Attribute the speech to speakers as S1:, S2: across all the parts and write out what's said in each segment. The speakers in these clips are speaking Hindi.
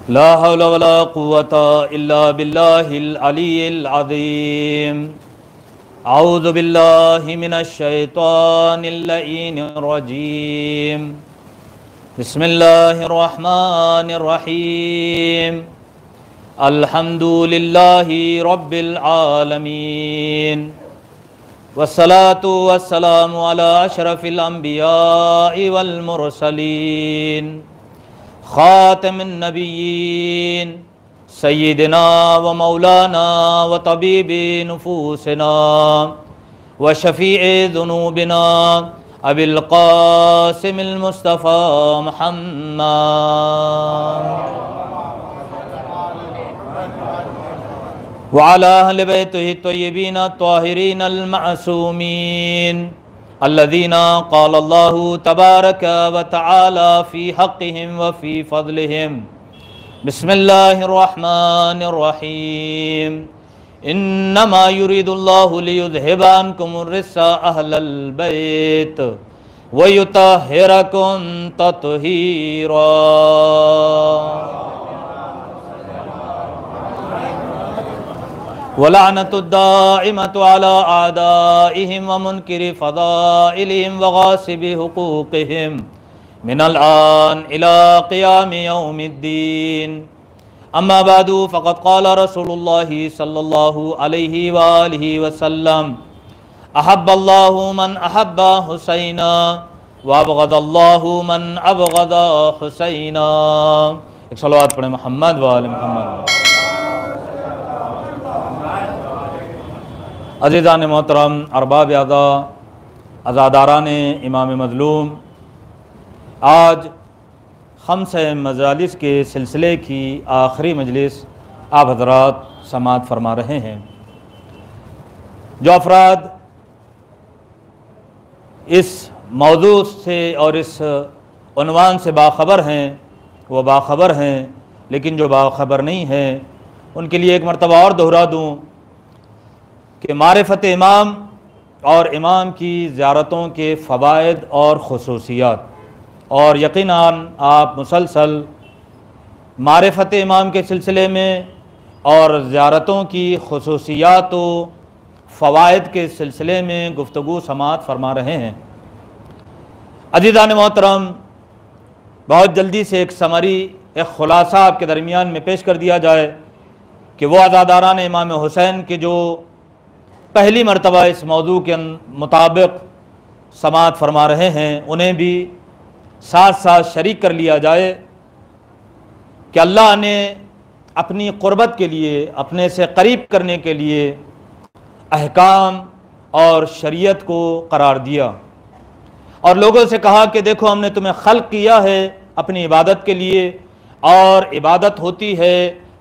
S1: ला हौला वला कुव्वता इल्ला बिल्लाहिल अलीयिल अज़ीम। औज़ु बिल्लाहि मिनश शैतानिर लईनिर रजीम। बिस्मिल्लाहिर रहमानिर रहीम। अल्हम्दुलिल्लाहि रब्बिल आलमीन। वस्सलातु वस्सलामु अला अशरफिल अंबियाइ वल मुरसलीन खातमिन नबिय्यीन सय्यिदिना व मौलाना व तबीबी नुफूसिना व शफीए ज़ुनूबिना अबिल क़ासिमिल मुस्तफ़ा मुहम्मद व अला अहलि बैतिही तय्यबीन ताहिरीन अल मअसूमीन अल्लज़ीना क़ालल्लाहु तबारक व तआला फ़ी हक़्क़िहिम व फ़ी फ़ज़लिहिम। बिस्मिल्लाहिर रहमानिर रहीम। इन्नमा युरीदुल्लाहु लियुज़हिबा अन्कुमुर रिज्सा अहलल बैत व युतहिरकुम तत्हीरा। वलानतुद्दाइमतु अला आदाइहिम व मुनकिरि फ़ज़ाइलिहिम व गासिबि हुकूक़िहिम मिनल आन इला क़ियामि यौमिद्दीन। अम्मा बादु फ़क़द क़ाल रसूलुल्लाहि सल्लल्लाहु अलैहि व आलिहि वसल्लम अहब्बल्लाहु मन अहब्बा हुसैना व अबग़दल्लाहु मन अबग़दा हुसैना। एक सलावत पढ़े मोहम्मद व आले मोहम्मद। अज़ीज़ान मोहतरम, अरबाब अज़ा, अज़ादारान इमाम मज़लूम, आज खम्स मजालिस के सिलसिले की आखिरी मजलिस आप हज़रात समाअत फरमा रहे हैं। जो अफराद इस मौजू से और इस उन्वान से बाखबर हैं वो बाखबर हैं, लेकिन जो बाखबर नहीं हैं उनके लिए एक मरतबा और दोहरा दूँ कि मारिफत इमाम और इमाम की ज़ियारतों के फ़वाइद और ख़ुसूसियात, और यकीनन आप मुसलसल मारिफत इमाम के सिलसिले में और ज़ियारतों की ख़ुसूसियात व फ़वाइद के सिलसिले में गुफ्तगू समाअत फरमा रहे हैं। अज़ीज़ान मोहतरम, बहुत जल्दी से एक समरी, एक ख़ुलासा आपके दरमियान में पेश कर दिया जाए कि वो अज़ादारान इमाम हुसैन के जो पहली मरतबा इस मौजू के मुताबिक समाअत फरमा रहे हैं उन्हें भी साथ साथ शरीक कर लिया जाए कि अल्लाह ने अपनी क़ुर्बत के लिए, अपने से करीब करने के लिए अहकाम और शरीयत को करार दिया और लोगों से कहा कि देखो हमने तुम्हें खल्क़ किया है अपनी इबादत के लिए, और इबादत होती है,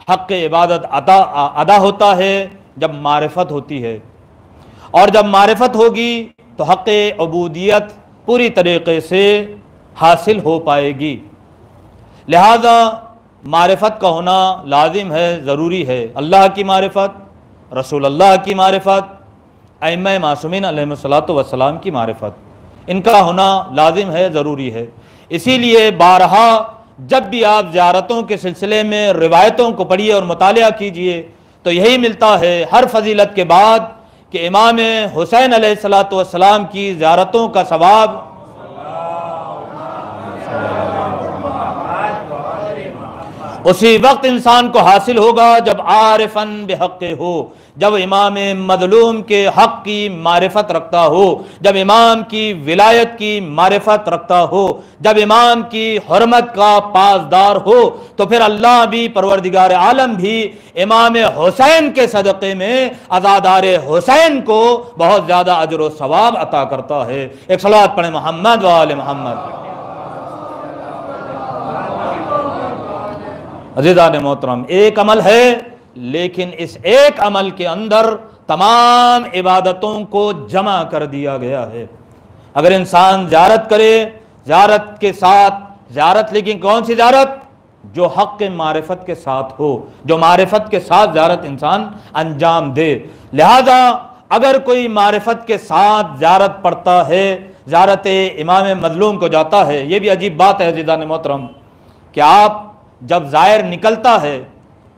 S1: हक़ इबादत अदा होता है जब मारिफत होती है, और जब मारिफत होगी तो हक़ उबूदियत पूरी तरीक़े से हासिल हो पाएगी। लिहाजा मारिफत का होना लाजिम है, ज़रूरी है। अल्लाह की मारिफत, रसूल अल्लाह की मारिफत, अइम्मा मासूमीन अलैहिमुस्सलातु वस्सलाम की मारिफत, इनका होना लाजिम है, ज़रूरी है। इसीलिए बारहा जब भी आप ज़ियारतों के सिलसिले में रिवायतों को पढ़िए और मुतालिया कीजिए तो यही मिलता है हर फजीलत के बाद कि इमाम हुसैन अलैहिस्सलातु वस्सलाम की ज़ियारतों का सवाब उसी वक्त इंसान को हासिल होगा जब आरिफन बिहक़्क़ि हो, जब इमाम मज़लूम के हक़ की मारिफत रखता हो, जब इमाम की विलायत की मारिफत रखता हो, जब इमाम की हुर्मत का पासदार हो, तो फिर अल्लाह भी, परवरदिगार आलम भी इमाम हुसैन के सदक़े में अज़ादार हुसैन को बहुत ज़्यादा अजर व सवाब अता करता है। एक सलावत पढ़े मोहम्मद व आले मोहम्मद। अज़ीज़ान मोहतरम, एक अमल है, लेकिन इस एक अमल के अंदर तमाम इबादतों को जमा कर दिया गया है। अगर इंसान ज़ियारत करे, ज़ियारत के साथ ज़ियारत, लेकिन कौन सी ज़ियारत? जो हक़ मारिफत के साथ हो, जो मारिफत के साथ ज़ियारत इंसान अंजाम दे। लिहाजा अगर कोई मारिफत के साथ ज़ियारत पढ़ता है, ज़ियारत इमाम मज़लूम को जाता है, ये भी अजीब बात है अज़ीज़ान मोहतरम कि आप जब ज़ायर निकलता है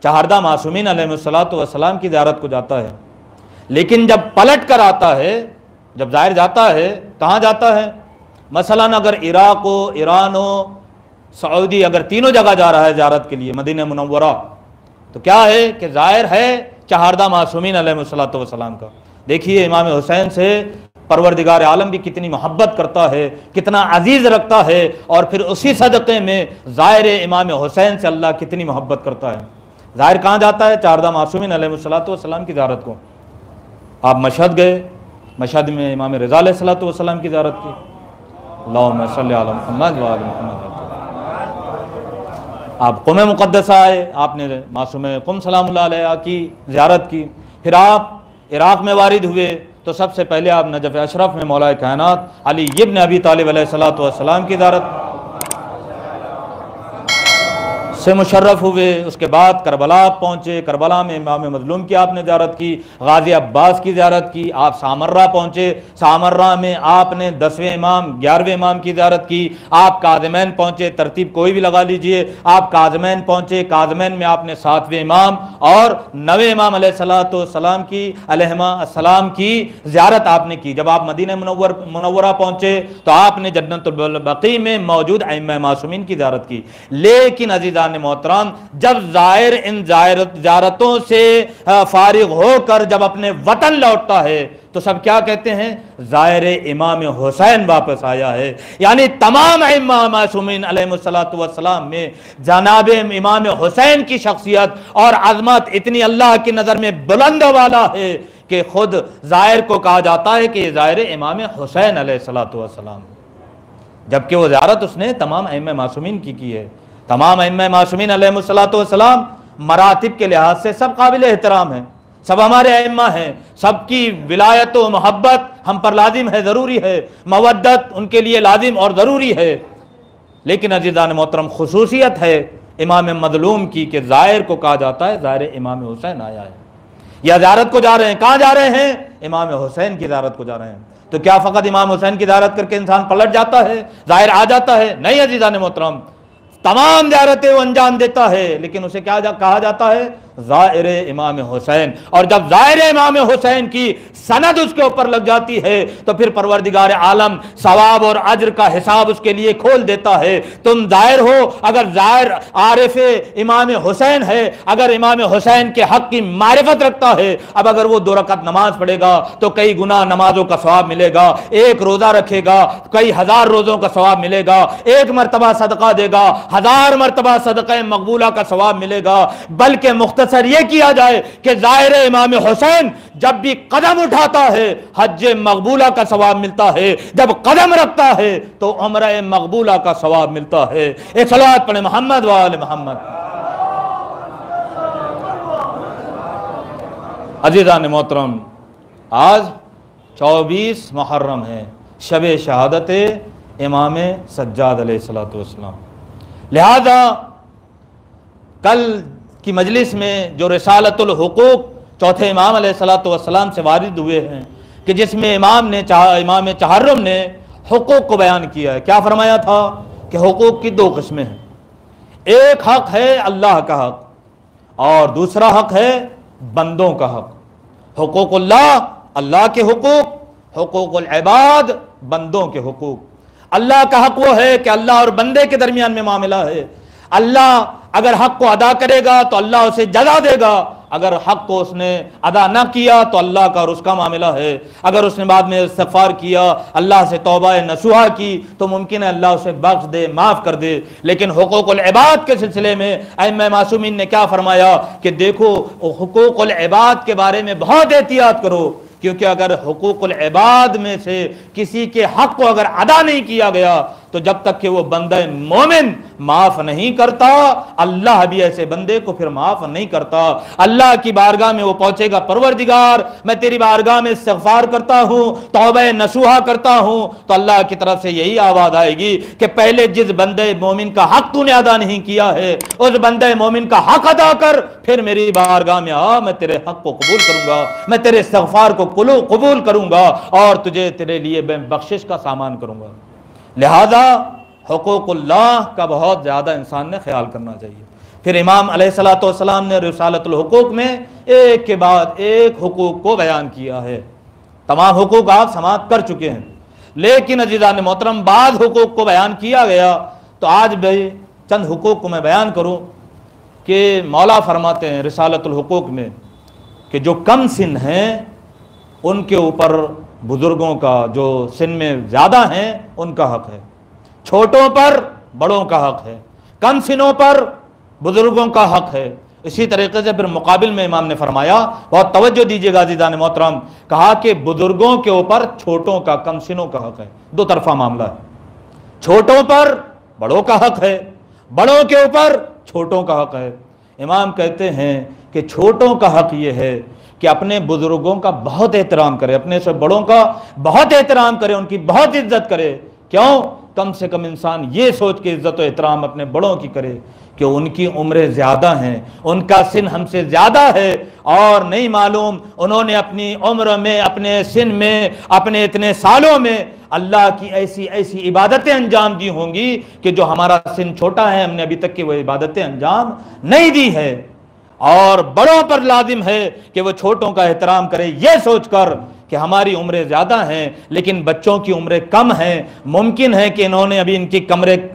S1: चहारदा मासूमीन अलैहिस्सलातु वस्सलाम की ज़ियारत को जाता है, लेकिन जब पलट कर आता है, जब ज़ायर जाता है कहाँ जाता है, मसलन अगर इराक हो, ईरान हो, सऊदी, अगर तीनों जगह जा रहा है ज़ियारत के लिए मदीना मुनव्वरा, तो क्या है कि ज़ाहिर है चहारदा मासूमीन अलैहिस्सलातु वस्सलाम का। देखिए इमाम हुसैन से परवरदिगार आलम भी कितनी मोहब्बत करता है, कितना अजीज़ रखता है, और फिर उसी सदक़े में ज़ाहिर इमाम हुसैन से अल्लाह कितनी मोहब्बत करता है। ज़ाहिर कहाँ जाता है, चहारदा मासूमीन अलैहिस्सलातु वस्सलाम की ज़ियारत को। आप मशहद गए, मशहद में इमाम रज़ा अलैहिस्सलातु वस्सलाम की ज़ियारत की, अल्लाहुम्मा सल्लि अला मुहम्मद व आलि मुहम्मद। आप क़ुम मुक़द्दसा आए, आपने मासूम क़ुम सलामुल्लाह अलैहा की ज़ियारत की। फिर आप इराक़ में वारिद हुए तो सबसे पहले आप नजफ़ अशरफ में मौलाए कायनात अली इब्न अबी तालिब अलैहिस्सलातु वस्सलाम की ज़ियारत से मुशर्रफ हुए। उसके बाद करबला पहुँचे, करबला में इमाम मज़लूम की आपने ज़ियारत की, गाज़ी अब्बास की ज़ियारत की। आप सामर्रा पहुँचे, सामर्रा में आपने 10वें इमाम 11वें इमाम की ज़ियारत की। आप काज़मैन पहुँचे, तरतीब कोई भी लगा लीजिए, आप काज़मैन पहुँचे, काज़मैन में आपने 7वें इमाम और 9वें इमाम अलैहिस्सलाम की ज़ियारत आपने की। जब आप मदीना मुनव्वरा पहुँचे तो आपने जन्नतुल बक़ी में मौजूद अइम्मा मासूमीन की ज़ियारत की। लेकिन अज़ीज़ान मोहतरम, जब ज़ायर इन ज़ियारतों से फारिग होकर जब अपने वतन लौटता है तो सब क्या कहते हैं, ज़ायर इमाम हुसैन वापस आया है। यानी तमाम इमाम मासूमीन अलैहिस्सलातु वस्सलाम में जनाब इमाम हुसैन की शख्सियत और अज़मत इतनी अल्लाह की नज़र में बुलंद वाला है कि खुद ज़ायर को कहा जाता है कि ज़ायर इमाम हुसैन अलैहिस्सलातु वस्सलाम, जबकि वो ज़ियारत उसने तमाम इमाम मासूमीन की है। तमाम इमाम मासूमीन अलैहिस्सलातु वस्सलाम मरातिब के लिहाज से सब काबिल एहतराम हैं, सब हमारे अइम्मा हैं, सबकी विलायत व मोहब्बत हम पर लाजिम है, ज़रूरी है, मवद्दत उनके लिए लाजिम और ज़रूरी है। लेकिन अज़ीज़ान मोहतरम, खुसूसियत है इमाम मज़लूम की कि ज़ाहिर को कहा जाता है ज़ाहिर इमाम हुसैन आया है, या ज़ियारत को जा रहे हैं। कहाँ जा रहे हैं, इमाम हुसैन की ज़ियारत को जा रहे हैं। तो क्या फ़कत इमाम हुसैन की ज़ियारत करके इंसान पलट जाता है, ज़ाहिर आ जाता है? नहीं अज़ीज़ान मोहतरम, तमाम ज़ियारतें वो अंजाम देता है, लेकिन उसे क्या कहा जाता है, ज़ाहिर इमाम हुसैन। और जब ज़ाहिर इमाम हुसैन की सनद उसके ऊपर लग जाती है तो फिर परवरदिगार आलम सवाब और अज्र का हिसाब उसके लिए खोल देता है। तुम ज़ाहिर हो, अगर ज़ाहिर आरिफ इमाम हुसैन है, अगर इमाम हुसैन के हक़ की मारिफत रखता है, अब अगर वो 2 रकात नमाज पढ़ेगा तो कई गुना नमाजों का सवाब मिलेगा, एक रोज़ा रखेगा कई हज़ार रोज़ों का सवाब मिलेगा, एक मरतबा सदका देगा 1000 मरतबा सदका मकबूला का सवाब मिलेगा। बल्कि मुख्तसर ये किया जाए कि ज़ाहिर इमाम हुसैन जब भी कदम उठाता है हज मकबूला का सवाब मिलता है, जब कदम रखता है तो उम्र मकबूला का सवाब मिलता है। एक सलावत पढ़े मोहम्मद व आले मोहम्मद। अज़ीज़ान मोहतरम, आज 24 मुहर्रम है, शब शहादत इमाम सज्जाद अलैहिस्सलातु वस्सलाम। लिहाजा कल की मजलिस में जो रिसालतुल हुकूक चौथे इमाम अलैहिस्सलातु वस्सलाम से वारिद हुए हैं कि जिसमें इमाम चहार्रम ने हुकूक को बयान किया है, क्या फरमाया था कि हुकूक की 2 किस्में हैं। एक हक है अल्लाह का हक और दूसरा हक है बंदों का हक। हुकूकुल्लाह अल्लाह के हुकूक, हुकूकुल इबाद बंदों के हुकूक। अल्लाह का हक वो है कि अल्लाह और बंदे के दरमियान में मामला है। अल्लाह अगर हक को अदा करेगा तो अल्लाह उसे जज़ा देगा, अगर हक को उसने अदा ना किया तो अल्लाह का और उसका मामला है। अगर उसने बाद में इस्तिग़फ़ार किया, अल्लाह से तौबा नसूहा की, तो मुमकिन है अल्लाह उसे बख्श दे, माफ़ कर दे। लेकिन हुकूकुल इबाद के सिलसिले में अइम्मा मासूमीन ने क्या फरमाया कि देखो हुकूकुल इबाद के बारे में बहुत एहतियात करो, क्योंकि अगर हुकूकुल इबाद में से किसी के हक को अगर अदा नहीं किया गया तो जब तक कि वो बंदा मोमिन माफ नहीं करता, अल्लाह भी ऐसे बंदे को फिर माफ नहीं करता। अल्लाह की बारगाह में वो पहुंचेगा, परवरदिगार मैं तेरी बारगाह में इस्तिग़फ़ार करता हूँ, तौबा नसूहा करता हूँ, तो अल्लाह की तरफ से यही आवाज़ आएगी कि पहले जिस बंदे मोमिन का हक तूने अदा नहीं किया है, उस बंदे मोमिन का हक अदा कर, फिर मेरी बारगाह में आ, मैं तेरे हक को कबूल करूंगा, मैं तेरे इस्तिग़फ़ार को कबूल करूंगा और तुझे तेरे लिए बख्शिश का सामान करूंगा। लिहाजा हुकूकुल्लाह का बहुत ज़्यादा इंसान ने ख्याल करना चाहिए। फिर इमाम अलैहिस्सलातु वस्सलाम ने रिसालतुल हुकूक में एक के बाद एक हुकूक को बयान किया है। तमाम हुकूक आप समाप्त कर चुके हैं, लेकिन अजीज़ान मोहतरम बाद हुकूक को बयान किया गया। तो आज भी चंद हुकूक को मैं बयान करूँ कि मौला फरमाते हैं रिसालतुल हुकूक में कि जो कम सिन हैं उनके ऊपर बुजुर्गों का, जो सिन में ज़्यादा हैं उनका हक है, छोटों पर बड़ों का हक है, कम सिनों पर बुजुर्गों का हक है। इसी तरीके से फिर मुकाबिल में इमाम ने फरमाया, बहुत तवज्जो दीजिएगा अज़ीज़ान मोहतरम, कहा कि बुजुर्गों के ऊपर छोटों का, कम सिनों का हक है। दो तरफा मामला है, छोटों पर बड़ों का हक है, बड़ों के ऊपर छोटों का हक है। इमाम कहते हैं कि छोटों का हक ये है कि अपने बुजुर्गों का बहुत एहतराम करे, अपने से बड़ों का बहुत एहतराम करे, उनकी बहुत इज्जत करे। क्यों? कम से कम इंसान ये सोच के इज्जत और एहतराम अपने बड़ों की करे कि उनकी उम्रें ज़्यादा हैं, उनका सिन हमसे ज़्यादा है, और नहीं मालूम उन्होंने अपनी उम्र में, अपने सिन में, अपने इतने सालों में अल्लाह की ऐसी ऐसी इबादतें अंजाम दी होंगी कि जो हमारा सिन छोटा है, हमने अभी तक की वो इबादतें अंजाम नहीं दी है। और बड़ों पर लाजिम है कि वो छोटों का एहतराम करें, यह सोचकर कि हमारी उम्रें ज़्यादा हैं लेकिन बच्चों की उम्रें कम हैं, मुमकिन है कि इन्होंने अभी, इनकी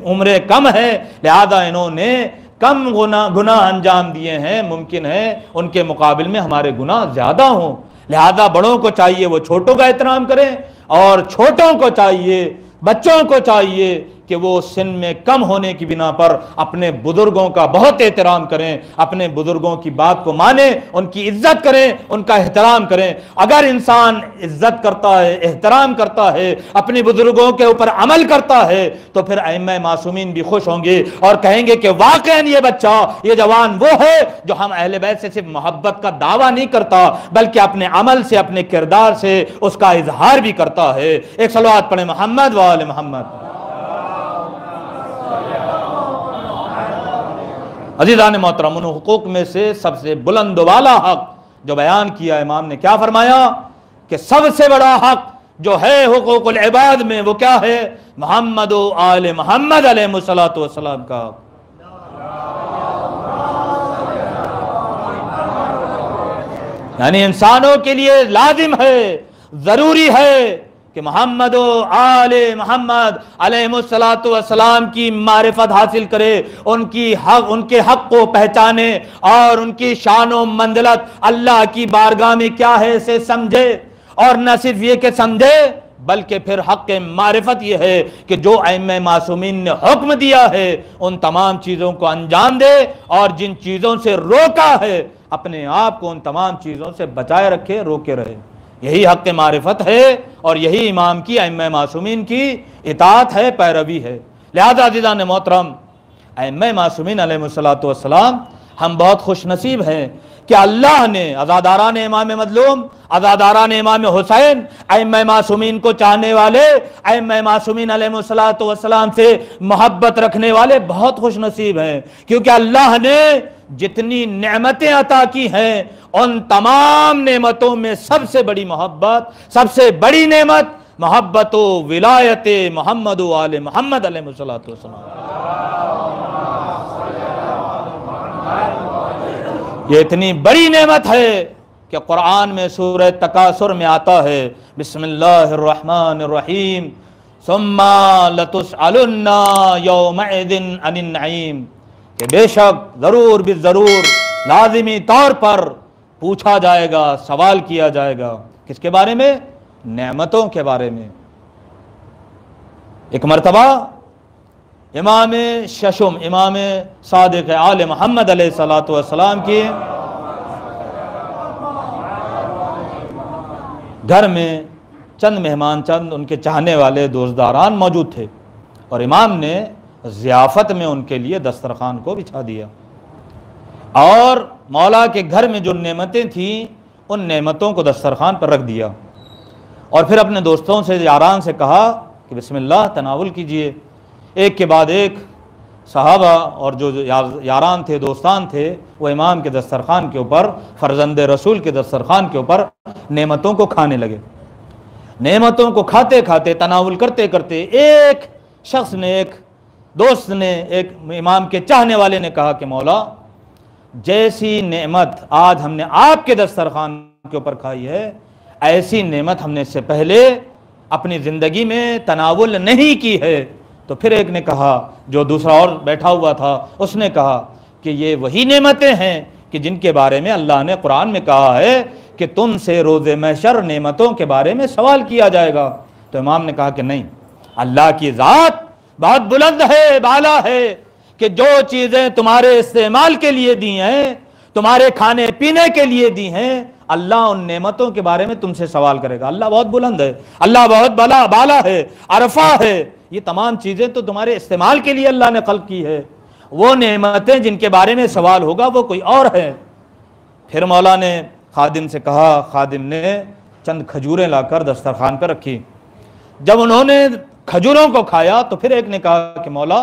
S1: उम्रें कम है, लिहाजा इन्होंने कम गुनाह अंजाम दिए हैं, मुमकिन है उनके मुकाबिल में हमारे गुनाह ज़्यादा हों। लिहाजा बड़ों को चाहिए वो छोटों का एहतराम करें, और छोटों को चाहिए, बच्चों को चाहिए कि वो सिन में कम होने की बिना पर अपने बुजुर्गों का बहुत एहतराम करें, अपने बुजुर्गों की बात को माने, उनकी इज्जत करें, उनका एहतराम करें। अगर इंसान इज्जत करता है, एहतराम करता है, अपने बुजुर्गों के ऊपर अमल करता है, तो फिर अइम्मा मासूमीन भी खुश होंगे और कहेंगे कि वाकई ये बच्चा, ये जवान वो है जो हम अहले बैत से सिर्फ मोहब्बत का दावा नहीं करता बल्कि अपने अमल से, अपने किरदार से उसका इजहार भी करता है। एक सलवात पढ़े मोहम्मद व आले मोहम्मद। अज़ीज़ान मोहतरम, उन हुकूक में से सबसे बुलंद वाला हक जो बयान किया इमाम ने, क्या फरमाया कि सबसे बड़ा हक जो है हुकूकुल इबाद में, वो क्या है? मोहम्मद व आले मोहम्मद अलैहिस्सलातु वस्सलाम का। यानी इंसानों के लिए लाजिम है, जरूरी है कि मोहम्मद आले मोहम्मद अलैहिस्सलातु वस्सलाम की मारिफत हासिल करे, उनके हक को पहचाने और उनकी शान व मंजिलत अल्लाह की बारगाह में क्या है इसे समझे। और न सिर्फ ये कि समझे बल्कि फिर हक के मारिफत ये है कि जो अइम्मा मासूमीन ने हुक्म दिया है उन तमाम चीज़ों को अंजाम दे, और जिन चीज़ों से रोका है अपने आप को उन तमाम चीज़ों से बचाए रखे, रोके रहे। यही हक के मारिफत है और यही इमाम की, अइम्मा मासूमीन की इताअत है, पैरवी है। लिहाजा अज़ीज़ान मोहतरम, अइम्मा मासूमीन अलैहिस्सलातु वस्सलाम, हम बहुत खुश नसीब हैं कि अल्लाह ने अज़ादारान इमाम मज़लूम, अज़ादारान इमाम हुसैन, अइम्मा मासूमीन को चाहने वाले, अइम्मा मासूमीन अलैहिस्सलातु वस्सलाम से मोहब्बत रखने वाले बहुत खुश नसीब हैं, क्योंकि अल्लाह ने जितनी नेमतें अता की हैं उन तमाम नेमतों में सबसे बड़ी मोहब्बत, सबसे बड़ी नेमत मोहब्बत व विलायत मोहम्मद व आले मोहम्मद अलैहिस्सलातु वस्सलाम। ये इतनी बड़ी नेमत है कि कुरान में सूरह तकासुर में आता है, बिस्मिल्लाहिर्रहमानिर्रहीम, सुम्मा लतुसअलुन्ना यौमइदिन अनिन नईम, कि बेशक जरूर भी जरूर लाजिमी तौर पर पूछा जाएगा, सवाल किया जाएगा। किसके बारे में? नेमतों के बारे में। एक मरतबा इमाम शशुम, इमाम सादिक आले मोहम्मद अलैहिस्सलातु वस्सलाम के घर में चंद मेहमान, चंद उनके चाहने वाले दोस्तदारान मौजूद थे, और इमाम ने ज़ियाफ़त में उनके लिए दस्तरखान को बिछा दिया, और मौला के घर में जो नेमतें थीं उन नेमतों को दस्तरखान पर रख दिया, और फिर अपने दोस्तों से, यारान से कहा कि बिस्मिल्लाह तनावुल कीजिए। एक के बाद एक सहाबा और जो यारान थे, दोस्तान थे, वो इमाम के दस्तरखान के ऊपर, फ़र्जंद रसूल के दस्तरखान के ऊपर नेमतों को खाने लगे। नेमतों को खाते खाते, तनावुल करते करते, एक शख्स ने, एक दोस्त ने, एक इमाम के चाहने वाले ने कहा कि मौला जैसी नेमत आज हमने आपके दस्तरखान के ऊपर खाई है, ऐसी नेमत हमने इससे पहले अपनी ज़िंदगी में तनावुल नहीं की है। तो फिर एक ने कहा, जो दूसरा और बैठा हुआ था, उसने कहा कि ये वही नेमतें हैं कि जिनके बारे में अल्लाह ने कुरान में कहा है कि तुमसे रोज़े महशर नेमतों के बारे में सवाल किया जाएगा। तो इमाम ने कहा कि नहीं, अल्लाह की ज़ात बहुत बुलंद है, बाला है, कि जो चीज़ें तुम्हारे इस्तेमाल के लिए दी हैं, तुम्हारे खाने पीने के लिए दी हैं, अल्लाह उन नेमतों के बारे में तुमसे सवाल करेगा। अल्लाह बहुत बुलंद है, अल्लाह बहुत बाला है, अरफा है। ये तमाम चीज़ें तो तुम्हारे इस्तेमाल के लिए अल्लाह ने खल्क की है। वो नेमतें जिनके बारे में सवाल होगा वो कोई और है। फिर मौला ने खादिम से कहा, खादिम ने चंद खजूरें लाकर दस्तरखान पर रखी। जब उन्होंने खजूरों को खाया तो फिर एक ने कहा कि मौला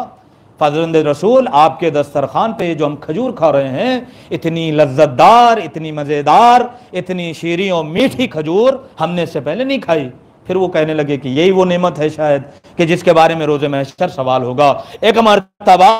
S1: फ़ज़ल रसूल, आपके दस्तरखान पे जो हम खजूर खा रहे हैं, इतनी लज्जतदार, इतनी मज़ेदार, इतनी शीरी और मीठी खजूर हमने इससे पहले नहीं खाई। फिर वो कहने लगे कि यही वो नेमत है शायद कि जिसके बारे में रोज़े महशर सवाल होगा। एक मर्तबा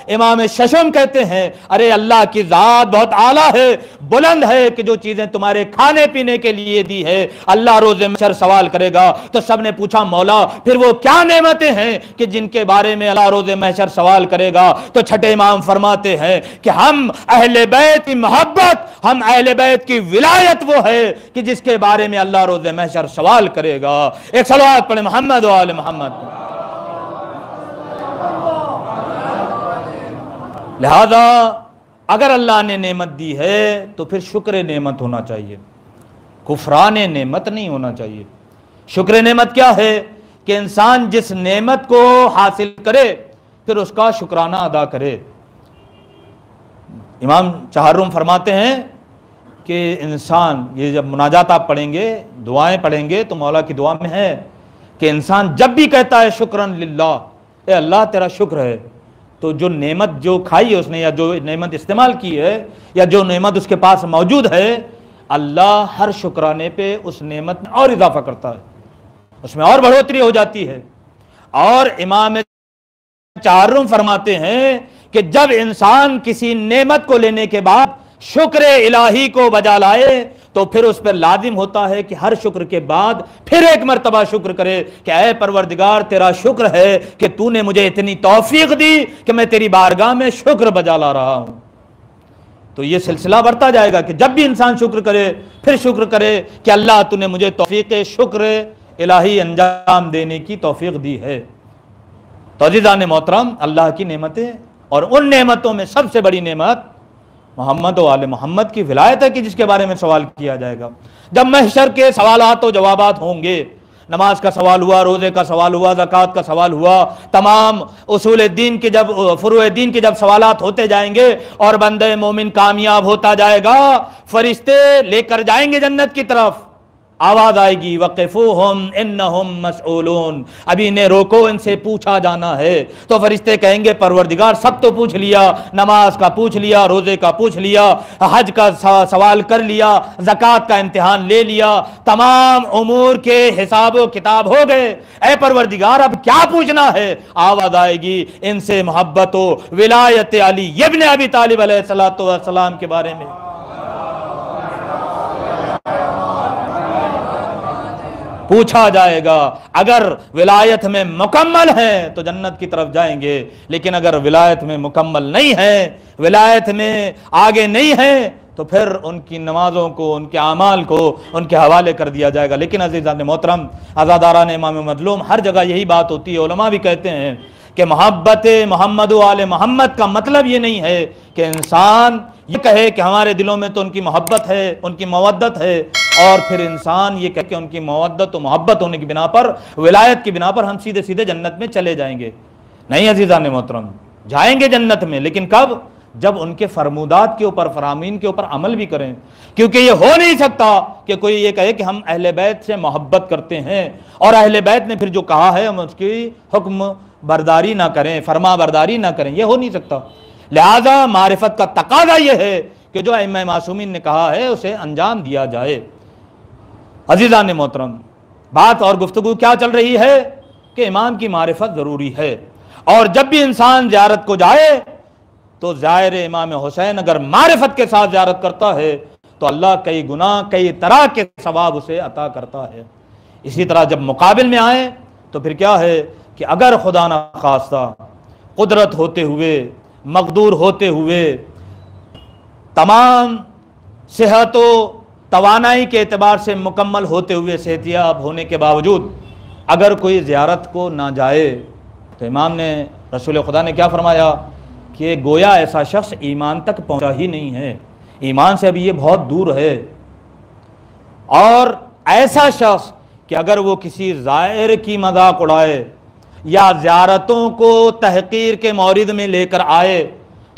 S1: इमाम शशम कहते हैं, अरे अल्लाह की ज़ात बहुत आला है, बुलंद है, कि जो चीज़ें तुम्हारे खाने पीने के लिए दी है अल्लाह रोज़े महशर सवाल करेगा। तो सब ने पूछा, मौला फिर वो क्या नेमतें हैं कि जिनके बारे में अल्लाह रोज़े महशर सवाल करेगा? तो छठे इमाम फरमाते हैं कि हम अहले बैत की मोहब्बत, हम अहले बैत की विलायत वो है कि जिसके बारे में अल्लाह रोज़े महशर सवाल करेगा। एक सलावत पढ़े मोहम्मद व आले मोहम्मद। लिहाजा अगर अल्लाह ने नेमत दी है तो फिर शुक्र नेमत होना चाहिए, कुफरान नेमत नहीं होना चाहिए। शुक्र नेमत क्या है कि इंसान जिस नेमत को हासिल करे फिर उसका शुक्राना अदा करे। इमाम चहार्रुम फरमाते हैं कि इंसान, ये जब मुनाजात आप पढ़ेंगे, दुआएं पढ़ेंगे, तो मौला की दुआ में है कि इंसान जब भी कहता है शुक्रन लिल्लाह, ए अल्लाह तेरा शुक्र है, तो जो नेमत जो खाई है उसने, या जो नेमत इस्तेमाल की है, या जो नेमत उसके पास मौजूद है, अल्लाह हर शुक्राने पे उस नेमत में और इजाफा करता है, उसमें और बढ़ोतरी हो जाती है। और इमाम चारुम फरमाते हैं कि जब इंसान किसी नेमत को लेने के बाद शुक्र इलाही को बजा लाए तो फिर उस पर लाजिम होता है कि हर शुक्र के बाद फिर एक मर्तबा शुक्र करे कि ऐ परवरदिगार, तेरा शुक्र है कि तूने मुझे इतनी तौफीक दी कि मैं तेरी बारगाह में शुक्र बजा ला रहा हूं। तो ये सिलसिला बढ़ता जाएगा कि जब भी इंसान शुक्र करे फिर शुक्र करे कि अल्लाह तूने मुझे तौफीक शुक्र इलाही अंजाम देने की तौफीक दी है। तो अज़ीज़ान मोहतरम, अल्लाह की नेमतें, और उन नेमतों में सबसे बड़ी नेमत मोहम्मद व आले मोहम्मद की विलायत है कि जिसके बारे में सवाल किया जाएगा। जब महशर के सवालात व जवाबात होंगे, नमाज का सवाल हुआ, रोज़े का सवाल हुआ, ज़कात का सवाल हुआ, तमाम उसूल दीन के जब फुरूए दीन के जब सवालात होते जाएंगे और बंदे मोमिन कामयाब होता जाएगा, फरिश्ते लेकर जाएंगे जन्नत की तरफ, आवाज आएगी वक़िफ़ूहुम इन्नहुम मसऊलून, अभी इन्हें रोको, इनसे पूछा जाना है। तो फरिश्ते कहेंगे परवरदिगार सब तो पूछ लिया, नमाज का पूछ लिया, रोजे का पूछ लिया, हज का सवाल कर लिया, ज़कात का इम्तिहान ले लिया, तमाम उमूर के हिसाब किताब हो गए, ऐ परवरदिगार अब क्या पूछना है? आवाज आएगी इनसे मोहब्बत हो विलायत अली इब्न अबी तालिब अलैहिस्सलातु वस्सलाम के बारे में। पूछा जाएगा। अगर विलायत में मुकम्मल है तो जन्नत की तरफ जाएंगे, लेकिन अगर विलायत में मुकम्मल नहीं है, विलायत में आगे नहीं है, तो फिर उनकी नमाजों को, उनके आमाल को उनके हवाले कर दिया जाएगा। लेकिन अज़ीज़ान मोहतरम, आज़ादारान इमाम मज़लूम, हर जगह यही बात होती है। उलमा भी कहते हैं कि मोहब्बत मोहम्मद व आले मोहम्मद का मतलब ये नहीं है कि इंसान ये कहे कि हमारे दिलों में तो उनकी मोहब्बत है, उनकी मवद्दत है, और फिर इंसान ये कहे कि उनकी मवद्दत और मोहब्बत होने की बिना पर, विलायत की बिना पर हम सीधे सीधे जन्नत में चले जाएंगे। नहीं अज़ीज़ान मोहतरम, जाएंगे जन्नत में, लेकिन कब? जब उनके फरमूदात के ऊपर, फरामीन के ऊपर अमल भी करें। क्योंकि ये हो नहीं सकता कि कोई ये कहे कि हम अहले बैत से मोहब्बत करते हैं और अहले बैत ने फिर जो कहा है हम उसकी हुक्म बरदारी ना करें, फरमा बरदारी ना करें, ये हो नहीं सकता। लिहाजा मारिफत का तकाजा यह है कि जो इमाम मासूमीन ने कहा है उसे अंजाम दिया जाए। अज़ीज़ान मोहतरम, बात और गुफ्तगू क्या चल रही है कि इमाम की मारिफत ज़रूरी है, और जब भी इंसान ज़ियारत को जाए तो ज़ायर इमाम हुसैन अगर मारिफत के साथ ज़ियारत करता है तो अल्लाह कई गुना कई तरह के सवाब उसे अता करता है। इसी तरह जब मुकाबिल में आए तो फिर क्या है कि अगर खुदा न खास्ता कुदरत होते हुए, मकदूर होते हुए, तमाम सेहत व तवानाई के एतबार से मुकम्मल होते हुए, सेहतियाब होने के बावजूद अगर कोई ज़ियारत को ना जाए तो इमाम ने, रसूल खुदा ने क्या फरमाया कि गोया ऐसा शख्स ईमान तक पहुंचा ही नहीं है, ईमान से अभी ये बहुत दूर है। और ऐसा शख्स कि अगर वो किसी ज़ायर की मजाक उड़ाए या ज़ियारतों को तहकीर के मौरिद में लेकर आए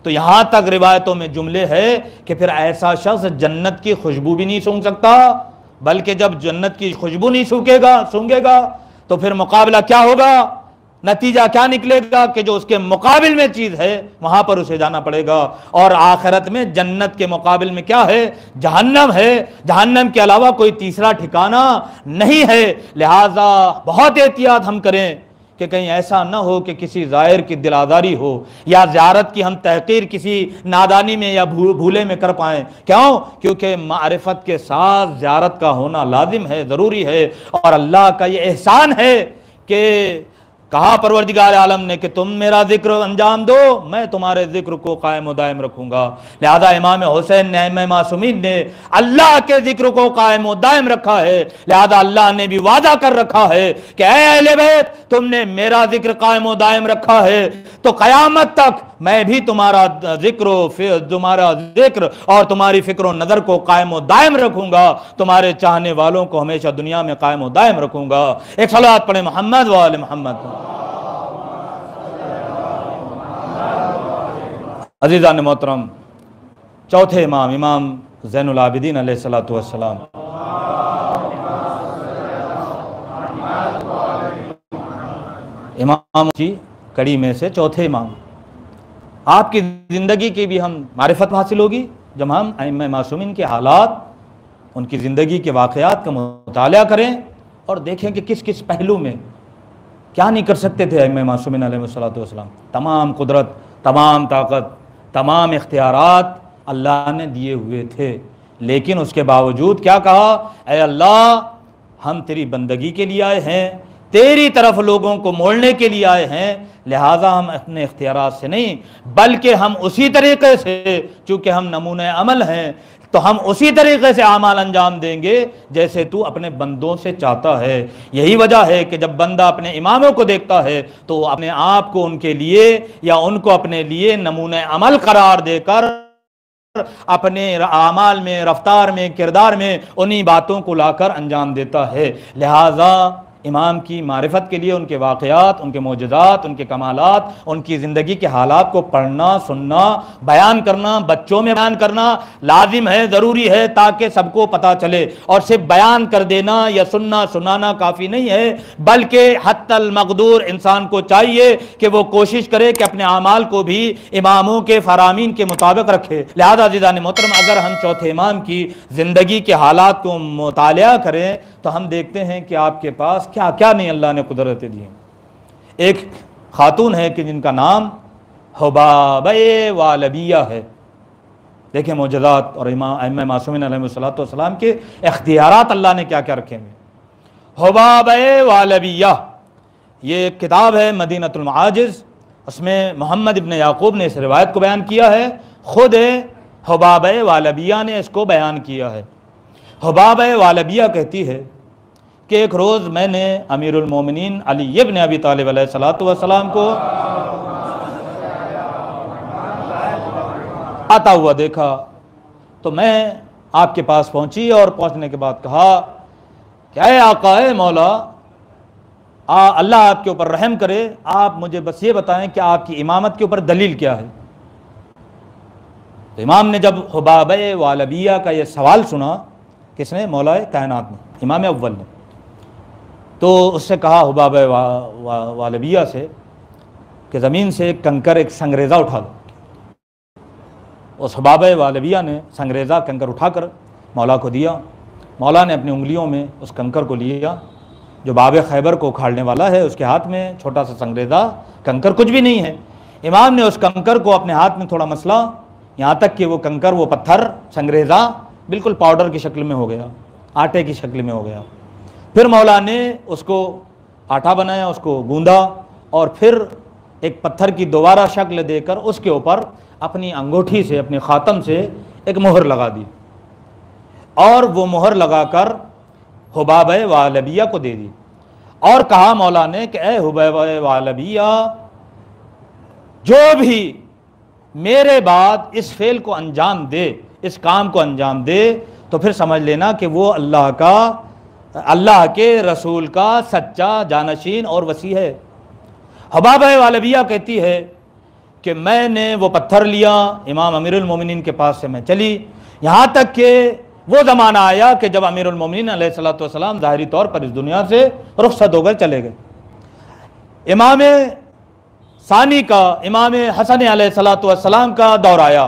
S1: तो यहाँ तक रिवायतों में जुमले है कि फिर ऐसा शख्स जन्नत की खुशबू भी नहीं सूंघ सकता, बल्कि जब जन्नत की खुशबू नहीं सूंघेगा तो फिर मुकाबला क्या होगा, नतीजा क्या निकलेगा कि जो उसके मुकाबिल में चीज़ है वहाँ पर उसे जाना पड़ेगा। और आखिरत में जन्नत के मुकाबिल में क्या है, जहन्नम है। जहन्नम के अलावा कोई तीसरा ठिकाना नहीं है। लिहाजा बहुत एहतियात हम करें कि कहीं ऐसा ना हो कि किसी ज़ायर की दिल आज़ारी हो या ज़ियारत की हम तहकीर किसी नादानी में या भूले में कर पाएँ। क्यों? क्योंकि मारिफत के साथ ज़ियारत का होना लाजिम है, ज़रूरी है। और अल्लाह का ये एहसान है कि कहा परवरदिगार आलम ने कि तुम मेरा जिक्र अंजाम दो, मैं तुम्हारे जिक्र को कायम दायम रखूंगा। लिहाजा इमाम हुसैन ने, इमाम मासूमीन ने अल्लाह के जिक्र को कायम दायम रखा है। लिहाजा अल्लाह ने भी वादा कर रखा है कि ऐ अहले बैत, तुमने मेरा जिक्र कायम दायम रखा है तो कयामत तक मैं भी तुम्हारा जिक्र और तुम्हारी फिक्र नजर को कायम दायम रखूंगा, तुम्हारे चाहने वालों को हमेशा दुनिया में कायम दायम रखूंगा। एक सलात पढ़े मोहम्मद व आले मोहम्मद। अजीज़ान मोहतरम, चौथे इमाम, इमाम ज़ैनुल आबिदीन अलैहिस्सलातु वस्सलाम, इमाम की कड़ी में से चौथे इमाम। आपकी ज़िंदगी की भी हम मारिफत हासिल होगी जब हम इमाम मासूमीन के हालात, उनकी ज़िंदगी के वाक़यात का मुताला करें और देखें कि किस किस पहलू में क्या नहीं कर सकते थे इमाम मासूमीन अलैहिस्सलातु वस्सलाम। तमाम कुदरत, तमाम ताकत, तमाम इख्तियारात अल्लाह ने दिए हुए थे, लेकिन उसके बावजूद क्या कहा, ऐ अल्लाह हम तेरी बंदगी के लिए आए हैं, तेरी तरफ लोगों को मोड़ने के लिए आए हैं। लिहाजा हम अपने इख्तियारात से नहीं बल्कि हम उसी तरीके से, चूँकि हम नमूने अमल हैं तो हम उसी तरीके से आमाल अंजाम देंगे जैसे तू अपने बंदों से चाहता है। यही वजह है कि जब बंदा अपने इमामों को देखता है तो अपने आप को उनके लिए या उनको अपने लिए नमूने अमल करार देकर अपने आमाल में, रफ्तार में, किरदार में उन्हीं बातों को लाकर अंजाम देता है। लिहाजा इमाम की मारिफत के लिए उनके वाक़यात, उनके मौजज़ात, उनके कमालात, उनकी ज़िंदगी के हालात को पढ़ना, सुनना, बयान करना, बच्चों में बयान करना लाजिम है, ज़रूरी है, ताकि सबको पता चले। और सिर्फ बयान कर देना या सुनना सुनाना काफ़ी नहीं है, बल्कि हत्तल मक़दूर इंसान को चाहिए कि वो कोशिश करे कि अपने आमाल को भी इमामों के फ़रामीन के मुताबिक रखे। लिहाजा अज़ीज़ान मोहतरम, अगर हम चौथे इमाम की ज़िंदगी के हालात को मुतालिया करें तो हम देखते हैं कि आपके पास क्या क्या नहीं अल्लाह ने कुदरतें दी। एक खातून है कि जिनका नाम हुबाबे वालबिया है। देखें मौजज़ात और इमाम मासूमीन अलैहिस्सलातु वस्सलाम के इख्तियारात अल्लाह ने क्या क्या रखे हैं। हुबाबे वालबिया ये एक किताब है मदीनतुल मआजिज़, उसमें मोहम्मद इब्न याकूब ने इस रिवायत को बयान किया है, खुद हुबाबे वालबिया ने इसको बयान किया है। हुबाबे वालबिया कहती है कि एक रोज़ मैंने अमीरुल मोमिनीन अली इब्न अबी तालिब अलैहिस्सलातु वस्सलाम को आता हुआ देखा तो मैं आपके पास पहुंची और पहुंचने के बाद कहा क्या है आका है मौला, अल्लाह आपके ऊपर रहम करे, आप मुझे बस ये बताएं कि आपकी इमामत के ऊपर दलील क्या है। तो इमाम ने जब हुबाबे वालबिया का ये सवाल सुना, किसने? मौलाए कायनात ने, इमाम अव्वल ने, तो उससे कहा हुबाबे वालबिया से कि ज़मीन से एक कंकर, एक संगरेज़ा उठा दो। उस हुबाबे वालबिया ने संगरेज़ा कंकर उठाकर मौला को दिया। मौला ने अपनी उंगलियों में उस कंकर को लिया। जो बाब खैबर को उखाड़ने वाला है उसके हाथ में छोटा सा संगरेज़ा कंकर कुछ भी नहीं है। इमाम ने उस कंकर को अपने हाथ में थोड़ा मसला, यहाँ तक कि वो कंकर, वो पत्थर संगरेजा बिल्कुल पाउडर की शक्ल में हो गया, आटे की शक्ल में हो गया। फिर मौला ने उसको आटा बनाया, उसको गूंदा और फिर एक पत्थर की दोबारा शक्ल देकर उसके ऊपर अपनी अंगूठी से, अपने ख़ातम से एक मोहर लगा दी और वो मोहर लगाकर हुबाब वालबिया को दे दी और कहा मौला ने कि ए हुबाब वालबिया, जो भी मेरे बाद इस फेल को अंजाम दे, इस काम को अंजाम दे, तो फिर समझ लेना कि वो अल्लाह के रसूल का सच्चा जानशीन और वसी है। हुबाब वालबिया कहती है कि मैंने वो पत्थर लिया, इमाम अमीरुल मोमिनीन के पास से मैं चली, यहाँ तक कि वो ज़माना आया कि जब अमीरुल मोमिनीन अलैहिस्सलातु वस्सलाम ज़ाहिरी तौर पर इस दुनिया से रुखसत होकर चले गए। इमाम सानी का, इमाम हसन अलैहिस्सलातु वस्सलाम का दौर आया।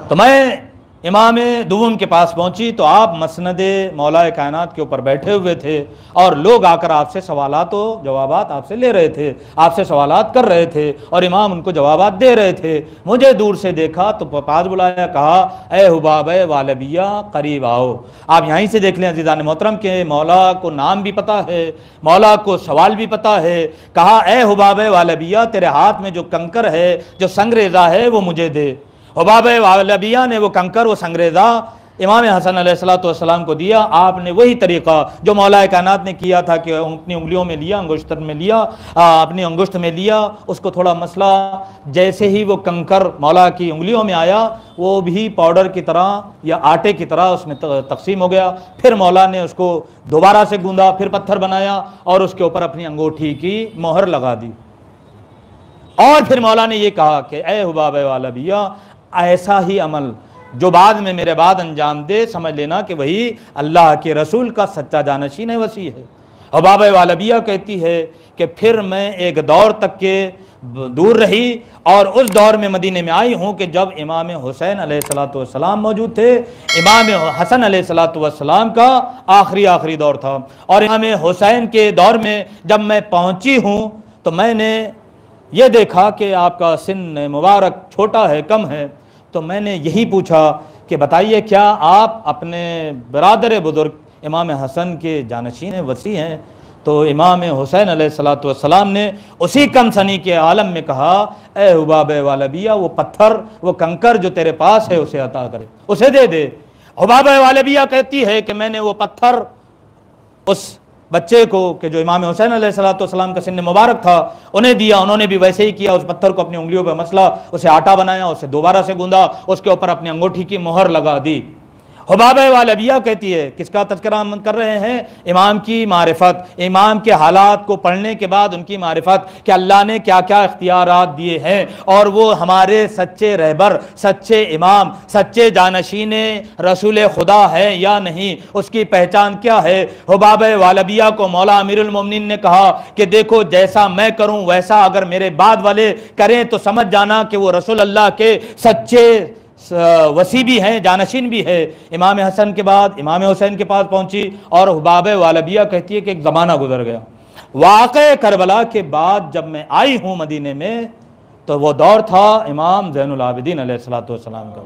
S1: तो मैं इमाम दुवम के पास पहुंची तो आप मसनदे मौलाए कायनात के ऊपर बैठे हुए थे और लोग आकर आपसे सवालात व जवाबात आपसे ले रहे थे, आपसे सवालात कर रहे थे और इमाम उनको जवाबात दे रहे थे। मुझे दूर से देखा तो पास बुलाया, कहा ए हुबाब वालबिया करीब आओ। आप यहीं से देख लें अज़ीज़ान मोहतरम के मौला को नाम भी पता है, मौला को सवाल भी पता है। कहा ए हुबाब वालबिया, तेरे हाथ में जो कंकर है, जो संगरेज़ा है, वो मुझे दे। हुबाब वालबिया ने वो कंकर, वो संगरेज़ा इमाम हसन अलैहिस्सलातु वस्सलाम को दिया। आपने वही तरीक़ा जो मौलाए कायनात ने किया था कि अपनी उंगलियों में लिया, अंगुश्तर में लिया, अपनी अंगुश्त में लिया, उसको थोड़ा मसला, जैसे ही वो कंकर मौला की उंगलियों में आया वो भी पाउडर की तरह या आटे की तरह उसमें तकसीम हो गया। फिर मौला ने उसको दोबारा से गूंदा, फिर पत्थर बनाया और उसके ऊपर अपनी अंगूठी की मोहर लगा दी। और फिर मौला ने ये कहा कि ए हुबाब वालबिया, ऐसा ही अमल जो बाद में मेरे बाद अंजाम दे, समझ लेना कि वही अल्लाह के रसूल का सच्चा जानशीन है, वसी है। हुबाब वालबिया कहती है कि फिर मैं एक दौर तक के दूर रही और उस दौर में मदीने में आई हूँ कि जब इमाम हुसैन अलैहिस्सलातु वस्सलाम मौजूद थे। इमाम हसन अलैहिस्सलातु वस्सलाम का आखिरी दौर था और इमाम हुसैन के दौर में जब मैं पहुँची हूँ तो मैंने ये देखा कि आपका सिन मुबारक छोटा है, कम है। तो मैंने यही पूछा कि बताइए क्या आप अपने बरादर बुजुर्ग इमाम हसन के जानशीन वसी हैं? तो इमाम हुसैन अलैहिस्सलातु वस्सलाम ने उसी कम सनी के आलम में कहा, ए हुबाब वालबिया, वो पत्थर, वो कंकर जो तेरे पास है उसे अता करे, उसे दे दे। हुबाब वालबिया कहती है कि मैंने वो पत्थर उस बच्चे को कि जो इमाम हुसैन अलैहिस्सलातु वस्सलाम का सिन्न मुबारक था उन्हें दिया। उन्होंने भी वैसे ही किया, उस पत्थर को अपनी उंगलियों पर मसला, उसे आटा बनाया, उसे दोबारा से गूंदा, उसके ऊपर अपनी अंगूठी की मोहर लगा दी। हुबाब वालबिया कहती है, किसका तज़किरा हम कर रहे हैं? इमाम की मारिफत, इमाम के हालात को पढ़ने के बाद उनकी मारिफत कि अल्लाह ने क्या क्या इख्तियारात दिए हैं और वो हमारे सच्चे रहबर, सच्चे इमाम, सच्चे जानशीन रसूल खुदा है या नहीं, उसकी पहचान क्या है। हुबाब वालबिया को मौला अमीरुल मोमिनीन ने कहा कि देखो, जैसा मैं करूँ वैसा अगर मेरे बाद वाले करें तो समझ जाना कि वो रसूल अल्लाह के सच्चे वसी भी हैं, जानशीन भी है। इमाम हसन के बाद इमाम हुसैन के पास पहुंची और हुबाब वालबिया कहती है कि एक ज़माना गुजर गया। वाक़े करबला के बाद जब मैं आई हूँ मदीने में तो वो दौर था इमाम ज़ैनुल आबिदीन अलैहिस्सलातु वस्सलाम का।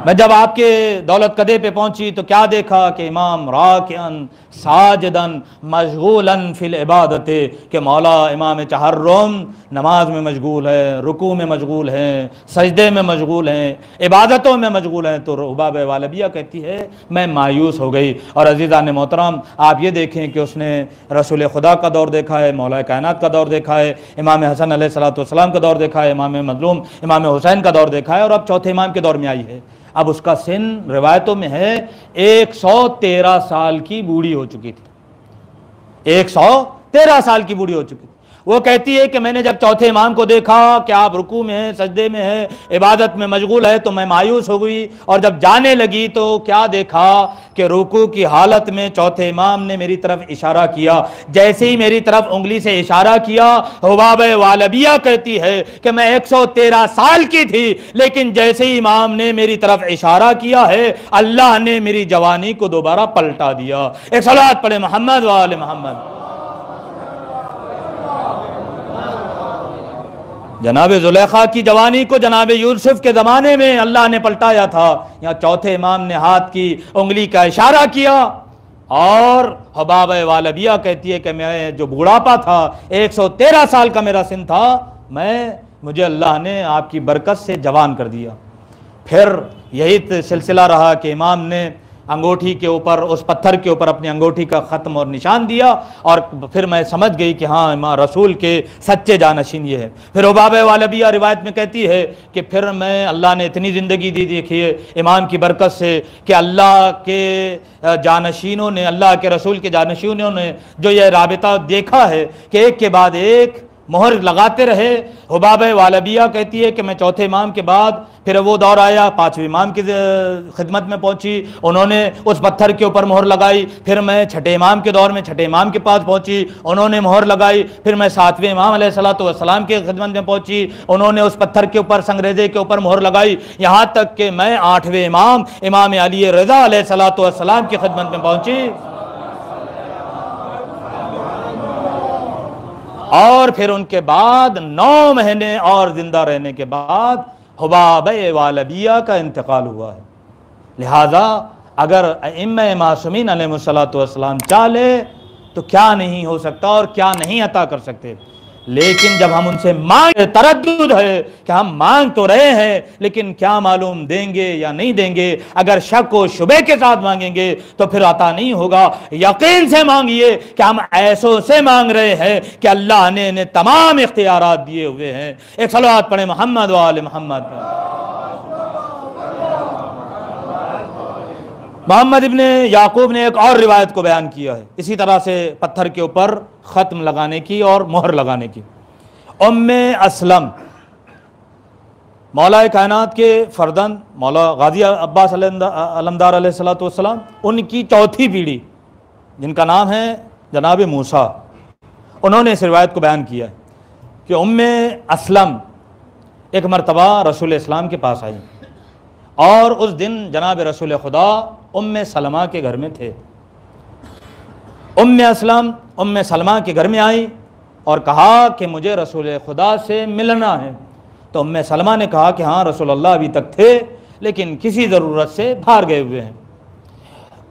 S1: मैं जब आपके दौलत कदे पे पहुंची तो क्या देखा कि इमाम राकिअन साजिदन मशगूलन फिल इबादते, कि मौला इमाम तहर्रुम नमाज में मशगूल है, रुकू में मशगूल हैं, सजदे में मशगूल हैं, इबादतों में मशगूल हैं। तो हुबाब वालबिया कहती है मैं मायूस हो गई। और अज़ीज़ान मोहतरम, आप ये देखें कि उसने रसूल खुदा का दौर देखा है, मौला कायनात का दौर देखा है, इमाम हसन अलैहिस्सलातु वस्सलाम का दौर देखा है, इमाम मज़लूम इमाम हुसैन का दौर देखा है और अब चौथे इमाम के दौर में आई है। अब उसका सिन रिवायतों में है 113 साल की बूढ़ी हो चुकी थी, 113 साल की बूढ़ी हो चुकी थी। वो कहती है कि मैंने जब चौथे इमाम को देखा कि आप रुकू में हैं, सजदे में हैं, इबादत में मशगूल है, तो मैं मायूस हो गई। और जब जाने लगी तो क्या देखा कि रुकू की हालत में चौथे इमाम ने मेरी तरफ इशारा किया। जैसे ही मेरी तरफ उंगली से इशारा किया, हुबाब वालबिया कहती है कि मैं 113 साल की थी, लेकिन जैसे ही इमाम ने मेरी तरफ इशारा किया है, अल्लाह ने मेरी जवानी को दोबारा पलटा दिया। एक सलात पढ़े मोहम्मद वाले मोहम्मद। जनाब जुलेखा की जवानी को जनाब यूसुफ के ज़माने में अल्लाह ने पलटाया था। यहाँ चौथे इमाम ने हाथ की उंगली का इशारा किया और हुबाब वालबिया कहती है कि मैं जो बूढ़ापा था, 113 साल का मेरा सिन था, मुझे अल्लाह ने आपकी बरकत से जवान कर दिया। फिर यही सिलसिला रहा कि इमाम ने अंगूठी के ऊपर, उस पत्थर के ऊपर अपनी अंगूठी का ख़त्म और निशान दिया, और फिर मैं समझ गई कि हाँ इमाम रसूल के सच्चे जानशीन ये है। फिर हुबाब वालबिया रिवायत में कहती है कि फिर मैं, अल्लाह ने इतनी ज़िंदगी दी, देखिए इमाम की बरकत से, कि अल्लाह के जानशीनों ने, अल्लाह के रसूल के जानशीनों ने जो ये राबिता देखा है कि एक के बाद एक मोहर लगाते रहे। हुबाब वालबिया कहती है कि मैं चौथे इमाम के बाद फिर वो दौर आया, पांचवें इमाम की खिदमत में पहुंची, उन्होंने उस पत्थर के ऊपर मोहर लगाई। फिर मैं छठे इमाम के दौर में छठे इमाम के पास पहुंची, उन्होंने मोहर लगाई। फिर मैं सातवें इमाम अलैहिस्सलातु वस्सलाम की खिदमत में पहुंची, उन्होंने उस पत्थर के ऊपर, संगरेजे के ऊपर मोहर लगाई। यहाँ तक कि मैं आठवें इमाम अली रज़ा अलैहिस्सलातु वस्सलाम की खिदमत में पहुंची। और फिर उनके बाद 9 महीने और जिंदा रहने के बाद हुबाब वालबिया का इंतकाल हुआ है। लिहाजा अगर इम्मे मासूमीन अलैहिस्सलातु वस्सलाम चाहे तो क्या नहीं हो सकता और क्या नहीं अता कर सकते। लेकिन जब हम उनसे मांग, तरद्दुद है कि हम मांग तो रहे हैं, लेकिन क्या मालूम देंगे या नहीं देंगे। अगर शक व शुबे के साथ मांगेंगे तो फिर अता नहीं होगा। यकीन से मांगिए कि हम ऐसों से मांग रहे हैं कि अल्लाह ने इन्हें तमाम इख्तियारात दिए हुए हैं। एक सलावत पढ़े मोहम्मद वाले मोहम्मद। मोहम्मद इब्ने याकूब ने एक और रिवायत को बयान किया है इसी तरह से पत्थर के ऊपर ख़त्म लगाने की और मोहर लगाने की। उम्मे असलम मौला कायनात के फर्जंद मौला गाजी अब्बास अलमदार अलैहिस्सलातु वस्सलाम, उनकी चौथी पीढ़ी जिनका नाम है जनाब मूसा, उन्होंने इस रिवायत को बयान किया है कि उम्मे असलम एक मरतबा रसूल इस्लाम के पास आई और उस दिन जनाब रसूल खुदा उम्मे सलमा के घर में थे। उम्मे असलम उम्मे सलमा के घर में आई और कहा कि मुझे रसूल खुदा से मिलना है। तो उम्मे सलमा ने कहा कि हाँ रसूल अल्लाह अभी तक थे, लेकिन किसी ज़रूरत से बाहर गए हुए हैं।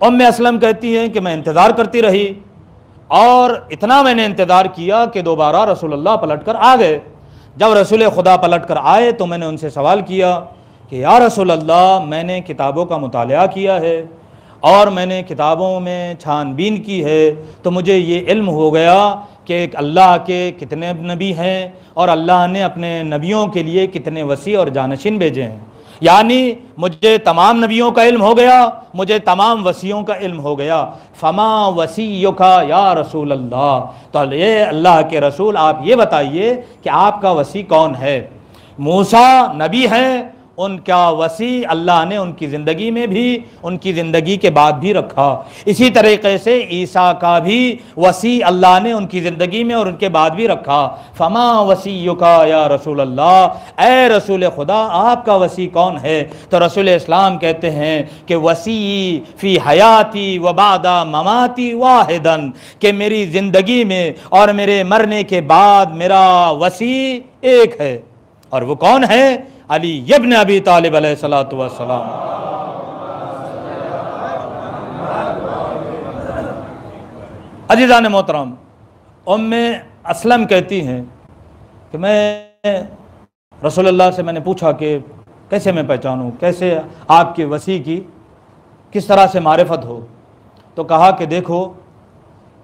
S1: उम्मे असलम कहती हैं कि मैं इंतज़ार करती रही और इतना मैंने इंतज़ार किया कि दोबारा रसूल अल्लाह पलट कर आ गए। जब रसूल खुदा पलट कर आए तो मैंने उनसे सवाल किया कि या रसूल अल्लाह, मैंने किताबों का मुतालिया किया है और मैंने किताबों में छानबीन की है, तो मुझे ये इल्म हो गया कि अल्लाह के कितने नबी हैं और अल्लाह ने अपने नबियों के लिए कितने वसी और जानशीन भेजे हैं। यानी मुझे तमाम नबियों का इल्म हो गया, मुझे तमाम वसियों का इल्म हो गया। फमा वसीयुका या रसूल अल्लाह, तो ये अल्लाह के रसूल आप ये बताइए कि आपका वसी कौन है। मूसा नबी हैं, उनका वसी अल्लाह ने उनकी ज़िंदगी में भी, उनकी ज़िंदगी के बाद भी रखा। इसी तरीक़े से ईसा का भी वसी अल्लाह ने उनकी ज़िंदगी में और उनके बाद भी रखा। फमा वसीयुका या रसूल अल्लाह, ए रसूल खुदा आपका वसी कौन है। तो रसूल इस्लाम कहते हैं कि वसी फ़ी हयाती व बादा ममाती वाहिदन, कि मेरी ज़िंदगी में और मेरे मरने के बाद मेरा वसी एक है। और वो कौन है? अली इब्न अबी तालिब अलैहिस्सलातु वस्सलाम। अज़ीज़ान मोहतरम, उम्मे असलम कहती हैं कि मैं रसूलुल्लाह से मैंने पूछा कि कैसे मैं पहचानूँ, कैसे आपके वसी की किस तरह से मारिफत हो। तो कहा कि देखो,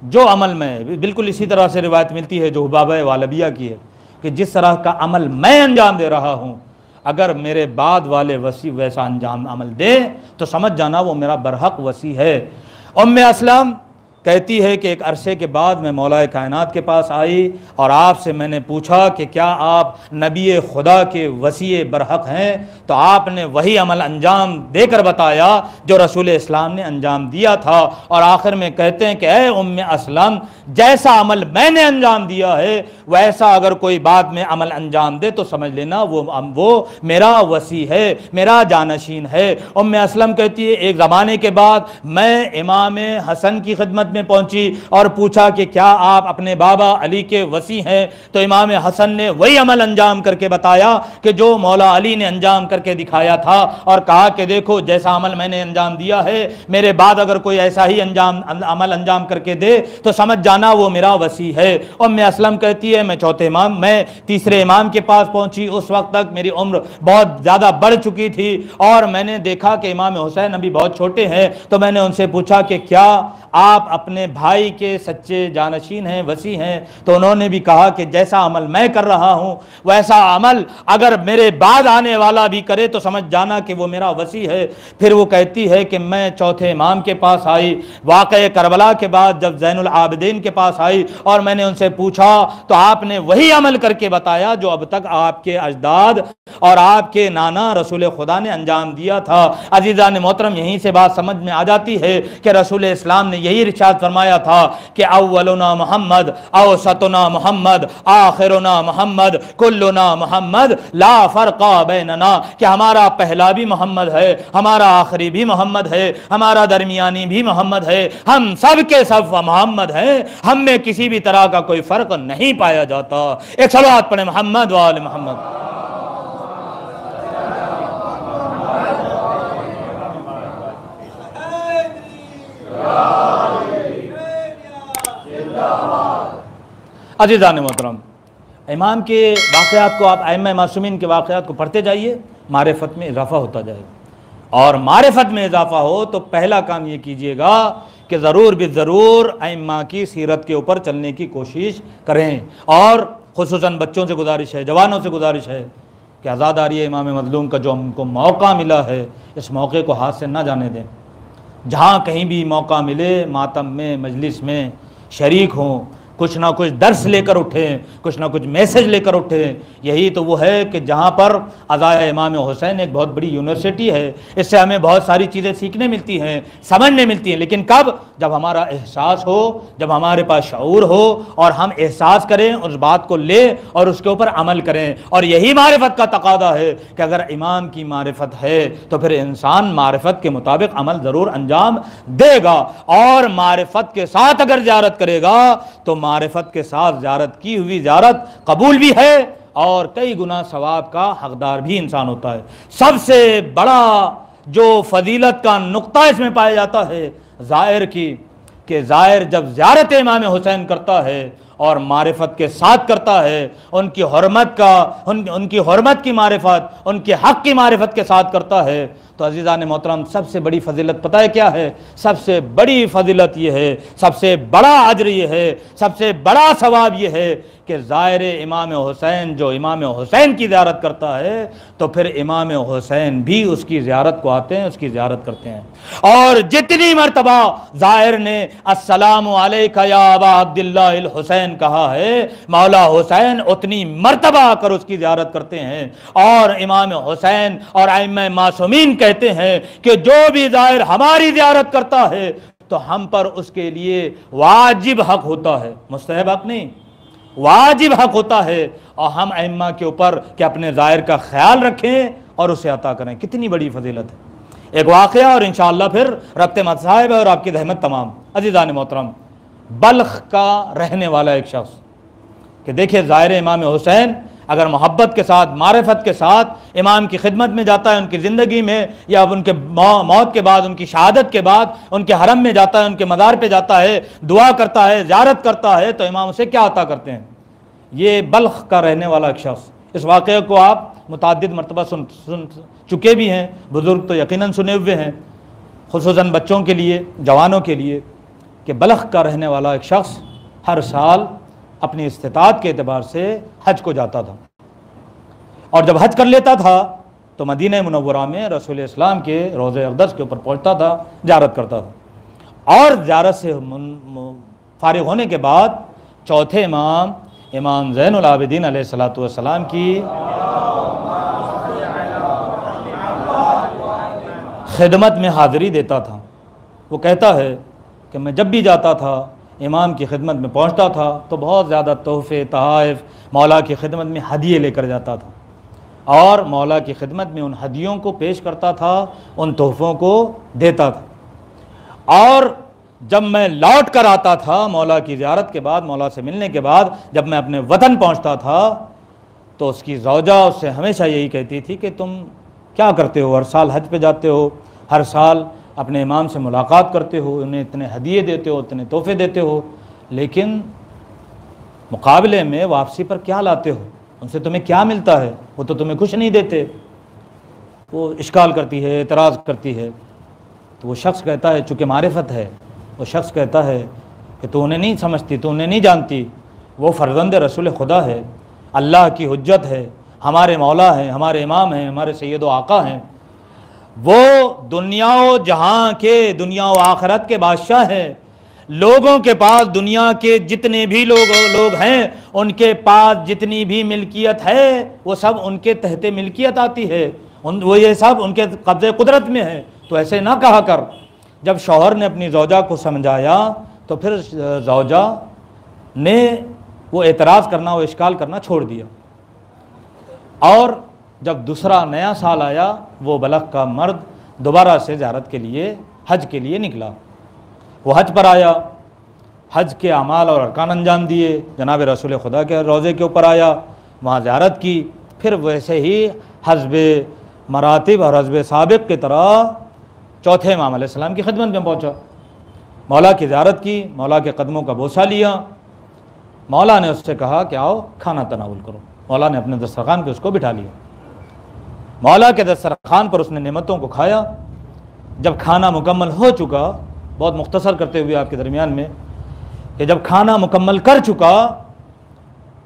S1: जो अमल में, बिल्कुल इसी तरह से रिवायत मिलती है जो हुबाब वालबिया की है, कि जिस तरह का अमल मैं अंजाम दे रहा हूँ, अगर मेरे बाद वाले वसी वैसा अंजाम अमल दे तो समझ जाना वो मेरा बरहक वसी है। उम्मे असलम कहती है कि एक अरसे के बाद मैं मौलाए कायनात के पास आई और आपसे मैंने पूछा कि क्या आप नबी खुदा के वसी बरहक हैं, तो आपने वही अमल अंजाम देकर बताया जो रसूल इस्लाम ने अंजाम दिया था। और आखिर में कहते हैं कि ए उम्मे असलम, जैसा अमल मैंने अंजाम दिया है वैसा अगर कोई बाद में अमल अंजाम दे तो समझ लेना वो मेरा वसी है, मेरा जानशीन है। उम्मे असलम कहती है एक ज़माने के बाद मैं इमाम हसन की खिदमत में पहुंची और पूछा कि क्या आप अपने बाबा अली के वसी हैं, तो इमाम हसन ने वही अमल अंजाम करके बताया कि जो मौला अली ने अंजाम करके दिखाया था, और कहा कि देखो जैसा अमल मैंने अंजाम दिया है मेरे बाद अगर कोई ऐसा ही अमल अंजाम करके दे तो समझ जाना वो मेरा वसी है। उम्मे असलम कहती है मैं तीसरे इमाम के पास पहुंची। उस वक्त तक मेरी उम्र बहुत ज़्यादा बढ़ चुकी थी और मैंने देखा कि इमाम हुसैन अभी बहुत छोटे हैं, तो मैंने उनसे पूछा कि क्या आप अपने भाई के सच्चे जानशीन हैं, वसी हैं? तो उन्होंने भी कहा कि जैसा अमल मैं कर रहा हूं वैसा अमल अगर मेरे बाद आने वाला भी करे तो समझ जाना कि वो मेरा वसी है। फिर वो कहती है कि मैं चौथे इमाम के पास आई, वाक़े करबला के बाद जब ज़ैनुल आबिदीन के पास आई और मैंने उनसे पूछा तो आपने वही अमल करके बताया जो अब तक आपके अजदाद और आपके नाना रसूल खुदा ने अंजाम दिया था। अजीज़ान मोहतरम, यहीं से बात समझ में आ जाती है कि रसूल इस्लाम ने यही इरशाद फरमाया था कि अव्वलुना मोहम्मद, औसतुना मोहम्मद, आखिरुना मोहम्मद, कुल्लुना मोहम्मद, ला फर्का बैनना, कि हमारा पहला भी मोहम्मद है, हमारा आखिरी भी मोहम्मद है, हमारा दरमियानी भी मोहम्मद है, हम सब के सब मोहम्मद हैं, हम में किसी भी तरह का कोई फर्क नहीं पाया जाता। एक सलावत पढ़े मोहम्मद व आले मोहम्मद। अज़ीज़ान मोहतरम, इमाम के वाक़यात को आप अइम्मा मासूमीन के वाक़यात को पढ़ते जाइए, मारिफत में इजाफ़ा होता जाएगा। और मारिफत में इजाफ़ा हो तो पहला काम ये कीजिएगा कि ज़रूर ज़रूर अइम्मा की सीरत के ऊपर चलने की कोशिश करें। और खुसूसन बच्चों से गुजारिश है, जवानों से गुजारिश है कि आज़ादारी इमाम मज़लूम का जो हमको मौका मिला है इस मौके को हाथ से ना जाने दें। जहाँ कहीं भी मौका मिले मातम में, मजलिस में शरीक हों, कुछ ना कुछ दर्स लेकर उठें, कुछ ना कुछ मैसेज लेकर उठें। यही तो वो है कि जहाँ पर अज़ाए इमाम हुसैन एक बहुत बड़ी यूनिवर्सिटी है, इससे हमें बहुत सारी चीज़ें सीखने मिलती हैं, समझने मिलती हैं। लेकिन कब? जब हमारा एहसास हो, जब हमारे पास शऊर हो और हम एहसास करें, उस बात को ले और उसके ऊपर अमल करें। और यही मारिफत का तकादा है कि अगर इमाम की मारिफत है तो फिर इंसान मारिफत के मुताबिक अमल ज़रूर अंजाम देगा। और मारिफत के साथ अगर ज़ियारत करेगा तो मारिफत के साथ ज़ियारत की हुई ज़ियारत कबूल भी है और कई गुना सवाब का हकदार भी इंसान होता है। सबसे बड़ा जो फजीलत का नुक्ता इसमें पाया जाता है ज़ायर की, कि ज़ायर जब ज़ियारत इमाम हुसैन करता है और मारिफत के साथ करता है, उनकी हुर्मत की मारिफत, उनके हक़ की मारिफत के साथ करता है, तो अज़ीज़ान मोहतरम सबसे बड़ी फजीलत पता है क्या है? सबसे बड़ी फजीलत ये है, सबसे बड़ा अज्र ये है, सबसे बड़ा सवाब ये है कि ज़ायर इमाम हुसैन जो इमाम हुसैन की ज़ियारत करता है तो फिर इमाम हुसैन भी उसकी ज़ियारत को आते हैं, उसकी ज़ियारत करते हैं। और जितनी मरतबा ज़ायर ने अस्सलामु अलैका या अबा अब्दिल्लाह हुसैन कहा है, मौला हुसैन उतनी मरतबा आकर उसकी ज़ियारत करते हैं। और इमाम हुसैन और अइम्मा मासूमीन कहते हैं कि जो भी ज़ायर हमारी ज़ियारत करता है तो हम पर उसके लिए वाजिब हक होता है, मुस्तहब हक नहीं, वाजिब हक होता है। और हम अइम्मा के ऊपर कि अपने ज़ायर का ख्याल रखें और उसे अता करें। कितनी बड़ी फजीलत है। एक वाक़या और इंशाअल्लाह फिर रब्ते मसाइब और आपकी रहमत तमाम। अज़ीज़ान मोहतरम, बल्ख का रहने वाला एक शख्स, कि देखिए ज़ाहिर इमाम हुसैन अगर मोहब्बत के साथ, मारिफत के साथ इमाम की खिदमत में जाता है, उनकी ज़िंदगी में या उनके मौत के बाद, उनकी शहादत के बाद उनके हरम में जाता है, उनके मज़ार पे जाता है, दुआ करता है, ज़ियारत करता है, तो इमाम उसे क्या अता करते हैं? ये बल्ख का रहने वाला एक शख्स, इस वाक़े को आप मुतअद्दिद मरतबा सुन चुके भी हैं, बुज़ुर्ग तो यकीनन सुने हुए हैं, खुसूसन बच्चों के लिए, जवानों के लिए, कि बल्ख का रहने वाला एक शख्स हर साल अपनी इस्तिताअत के एतबार से हज को जाता था। और जब हज कर लेता था तो मदीना मुनव्वरा में रसूल इस्लाम के रोज़े अक़दस के ऊपर पहुँचता था, ज़ियारत करता था। और ज़ियारत से फारिग होने के बाद चौथे इमाम इमाम ज़ैनुल आबिदीन अलैहिस्सलातु वस्सलाम की खिदमत में हाज़िरी देता था। वो कहता है कि मैं जब भी जाता था इमाम की खिदमत में पहुंचता था तो बहुत ज़्यादा तोहफ़े तहाइफ मौला की खिदमत में हदिये लेकर जाता था और मौला की खिदमत में उन हदियों को पेश करता था, उन तोहफ़ों को देता था। और जब मैं लौट कर आता था मौला की ज़ियारत के बाद, मौला से मिलने के बाद, जब मैं अपने वतन पहुंचता था तो उसकी ज़ौजा उससे हमेशा यही कहती थी कि तुम क्या करते हो, हर साल हज पे जाते हो, हर साल अपने इमाम से मुलाकात करते हो, उन्हें इतने हदिये देते हो, इतने तोहफे देते हो, लेकिन मुकाबले में वापसी पर क्या लाते हो, उनसे तुम्हें क्या मिलता है, वो तो तुम्हें कुछ नहीं देते। वो इश्काल करती है, एतराज़ करती है। तो वो शख्स कहता है, चूँकि मारिफत है, वो शख्स कहता है कि तू उन्हें नहीं समझती, तू उन्हें नहीं जानती, वो फ़र्जंद रसूल खुदा है, अल्लाह की हुज्जत है, हमारे मौला हैं, हमारे इमाम हैं, हमारे सैयद व आका हैं, वो दुनिया व जहां के, दुनिया व आखिरत के बादशाह हैं। लोगों के पास दुनिया के जितने भी लोग हैं, उनके पास जितनी भी मिल्कियत है वो सब उनके तहते मिल्कियत आती है, वो ये सब उनके कब्ज़े कुदरत में है। तो ऐसे ना कहा कर। जब शौहर ने अपनी ज़ौजा को समझाया तो फिर ज़ौजा ने वो एतराज़ करना, वो इश्काल करना छोड़ दिया। और जब दूसरा नया साल आया, वो बलग का मर्द दोबारा से ज़ियारत के लिए, हज के लिए निकला। वो हज पर आया, हज के अमाल और अरकान अंजाम दिए, जनाब रसूल खुदा के रोज़े के ऊपर आया, वहाँ ज़ियारत की। फिर वैसे ही हज़्ब मरातिब और हज़्ब साबिक़ की तरह चौथे इमाम अलैहिस्सलाम की खिदमत में पहुँचा, मौला की ज़ियारत की, मौला के कदमों का बोसा लिया। मौला ने उससे कहा कि आओ खाना तनावुल करो। मौला ने अपने दस्तरखान पे उसको बिठा लिया। मौला के दस्तरखान पर उसने नेमतों को खाया। जब खाना मुकम्मल हो चुका, बहुत मुख्तसर करते हुए आपके दरमियान में, कि जब खाना मुकम्मल कर चुका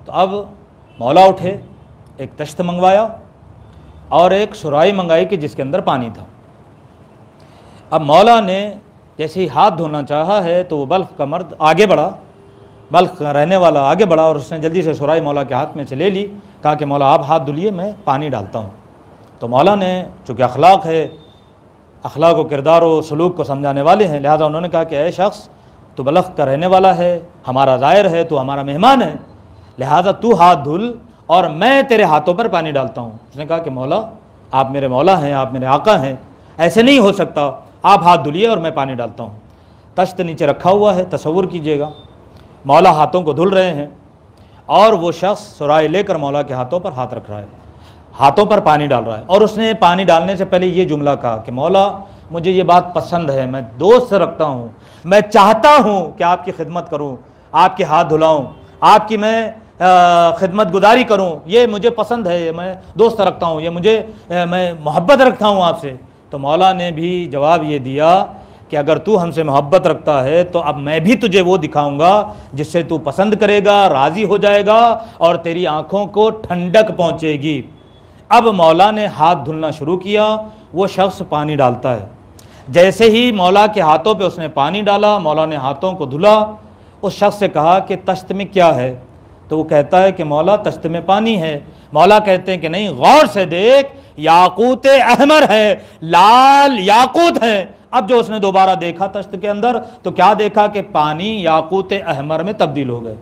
S1: तो अब मौला उठे, एक तश्त मंगवाया और एक सुराही मंगाई कि जिसके अंदर पानी था। अब मौला ने जैसे ही हाथ धोना चाहा है तो वो बल्ख का मर्द आगे बढ़ा, बल्ख का रहने वाला आगे बढ़ा और उसने जल्दी से सुराही मौला के हाथ में से ले ली। कहा कि मौला आप हाथ धुलिए, मैं पानी डालता हूँ। तो मौला ने, चूँकि अखलाक है, अखलाक व किरदार व सलूक को समझाने वाले हैं, लिहाजा उन्होंने कहा कि ऐ शख्स, तू बल्ख का रहने वाला है, हमारा ज़ायर है, तू हमारा मेहमान है, लिहाजा तू हाथ धुल और मैं तेरे हाथों पर पानी डालता हूँ। उसने कहा कि मौला, आप मेरे मौला हैं, आप मेरे आका हैं, ऐसे नहीं हो सकता, आप हाथ धुलिए और मैं पानी डालता हूँ। तश्त नीचे रखा हुआ है, तसव्वुर कीजिएगा, मौला हाथों को धुल रहे हैं और वो शख्स सुराही लेकर मौला के हाथों पर हाथ रख रहा है, हाथों पर पानी डाल रहा है। और उसने पानी डालने से पहले ये जुमला कहा कि मौला, मुझे ये बात पसंद है, मैं दोस्त रखता हूँ, मैं चाहता हूँ कि आपकी खिदमत करूँ, आपके हाथ धुलाऊँ, आपकी मैं खिदमत गुजारी करूँ, ये मुझे पसंद है, मैं दोस्त रखता हूँ, ये मुझे मैं मोहब्बत रखता हूँ आपसे। तो मौला ने भी जवाब ये दिया कि अगर तू हमसे मोहब्बत रखता है तो अब मैं भी तुझे वो दिखाऊंगा जिससे तू पसंद करेगा, राज़ी हो जाएगा और तेरी आँखों को ठंडक पहुँचेगी। अब मौला ने हाथ धुलना शुरू किया। वो शख्स पानी डालता है, जैसे ही मौला के हाथों पे उसने पानी डाला, मौला ने हाथों को धुला। उस शख्स से कहा कि तश्त में क्या है? तो वो कहता है कि मौला, तश्त में पानी है। मौला कहते हैं कि नहीं, गौर से देख, याकूत अहमर है, लाल याकूत है। अब जो उसने दोबारा देखा तश्त के अंदर, तो क्या देखा कि पानी याकूत अहमर में तब्दील हो गए।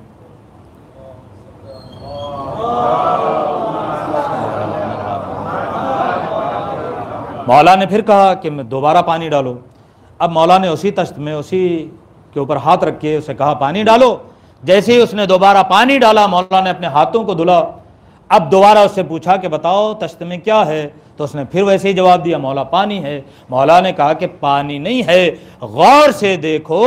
S1: मौला ने फिर कहा कि मैं दोबारा पानी डालो। अब मौला ने उसी तश्त में, उसी के ऊपर हाथ रख के उसे कहा पानी डालो। जैसे ही उसने दोबारा पानी डाला, मौला ने अपने हाथों को धुला। अब दोबारा उससे पूछा कि बताओ तश्त में क्या है? तो उसने फिर वैसे ही जवाब दिया, मौला पानी है। मौला ने कहा कि पानी नहीं है, गौर से देखो,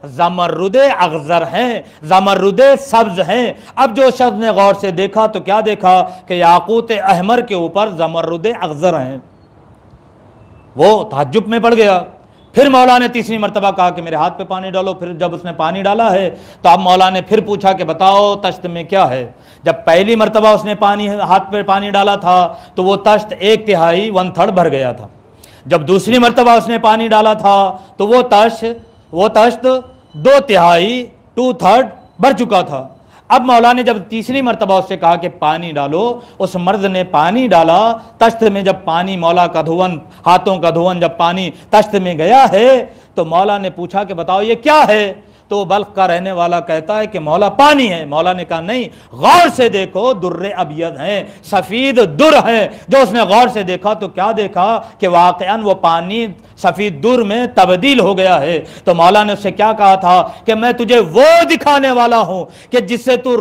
S1: ज़मरुदे अग़ज़र हैं, ज़मरुदे सब्ज़ हैं। अब जो शख्स ने गौर से देखा तो क्या देखा कि याकूत अहमर के ऊपर ज़मरुदे अग़ज़र हैं। वो ताज्जुब में पड़ गया। फिर मौला ने तीसरी मरतबा कहा कि मेरे हाथ पे पानी डालो। फिर जब उसने पानी डाला है तो अब मौला ने फिर पूछा कि बताओ तश्त में क्या है? जब पहली मरतबा उसने पानी हाथ पे पानी डाला था तो वो तश्त 1/3 1/3 भर गया था। जब दूसरी मरतबा उसने पानी डाला था तो वो वो तश्त 2/3 2/3 भर चुका था। अब मौला ने जब तीसरी मरतबा उससे कहा कि पानी डालो, उस मर्द ने पानी डाला। तश्त में जब पानी, मौला का धुवन, हाथों का धुवन जब पानी तश्त में गया है तो मौला ने पूछा कि बताओ ये क्या है? तो बल्ख का रहने वाला कहता है कि मौला पानी है। मौला ने कहा नहीं, गौर से देखो, दुर्रे अबियद हैं, सफेद दुर है। जो उसने गौर से देखा तो क्या देखा कि वाकईन वो पानी सफेद दुर में तब्दील हो गया है। तो मौला ने उससे क्या कहा था कि मैं तुझे वो दिखाने वाला हूं कि जिससे तू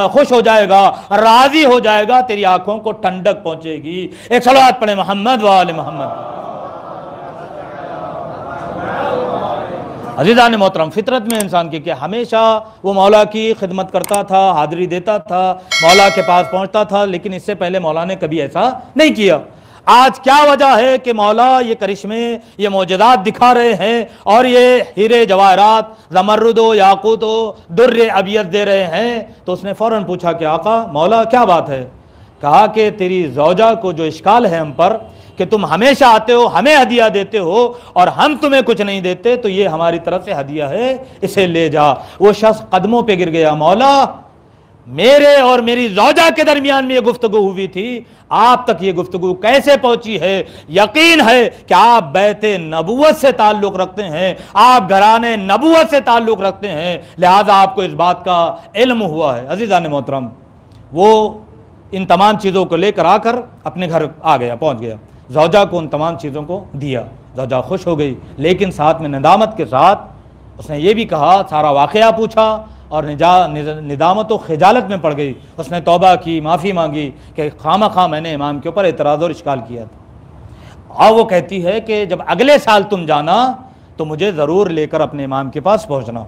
S1: खुश हो जाएगा, राजी हो जाएगा, तेरी आंखों को ठंडक पहुंचेगी। एक सलावत पढ़े मोहम्मद वाले मोहम्मद। अज़ीज़ान मोहतरम, फितरत में इंसान की कि हमेशा वो मौला की खिदमत करता था, हाज़िरी देता था, मौला के पास पहुंचता था, लेकिन इससे पहले मौला ने कभी ऐसा नहीं किया। आज क्या वजह है कि मौला ये करिश्मे, ये मौजज़ात दिखा रहे हैं और ये हीरे जवाहरात, ज़मर्रुदो, याकूतो, दुर्रे अबियत दे रहे हैं? तो उसने फ़ौरन पूछा कि आका मौला क्या बात है? कहा कि तेरी ज़ौजा को जो इश्काल है हम पर कि तुम हमेशा आते हो, हमें हदिया देते हो और हम तुम्हें कुछ नहीं देते, तो ये हमारी तरफ से हदिया है, इसे ले जा। वो शख्स कदमों पे गिर गया, मौला मेरे और मेरी ज़ौजा के दरमियान में ये गुफ्तगू हुई थी, आप तक ये गुफ्तगू कैसे पहुंची है? यकीन है कि आप बैते नबूवत से ताल्लुक रखते हैं, आप घराने नबूवत से ताल्लुक रखते हैं, लिहाजा आपको इस बात का इल्म हुआ है। अज़ीज़ान मोहतरम, वो इन तमाम चीज़ों को लेकर आकर अपने घर आ गया, पहुंच गया, ज़ौजा को उन तमाम चीज़ों को दिया। ज़ौजा खुश हो गई, लेकिन साथ में निदामत के साथ उसने ये भी कहा, सारा वाक़या पूछा और निदामत व खिजालत में पड़ गई। उसने तौबा की, माफ़ी मांगी कि खामा मैंने इमाम के ऊपर एतराज़ और इश्काल किया था। और वो कहती है कि जब अगले साल तुम जाना तो मुझे ज़रूर लेकर अपने इमाम के पास पहुँचना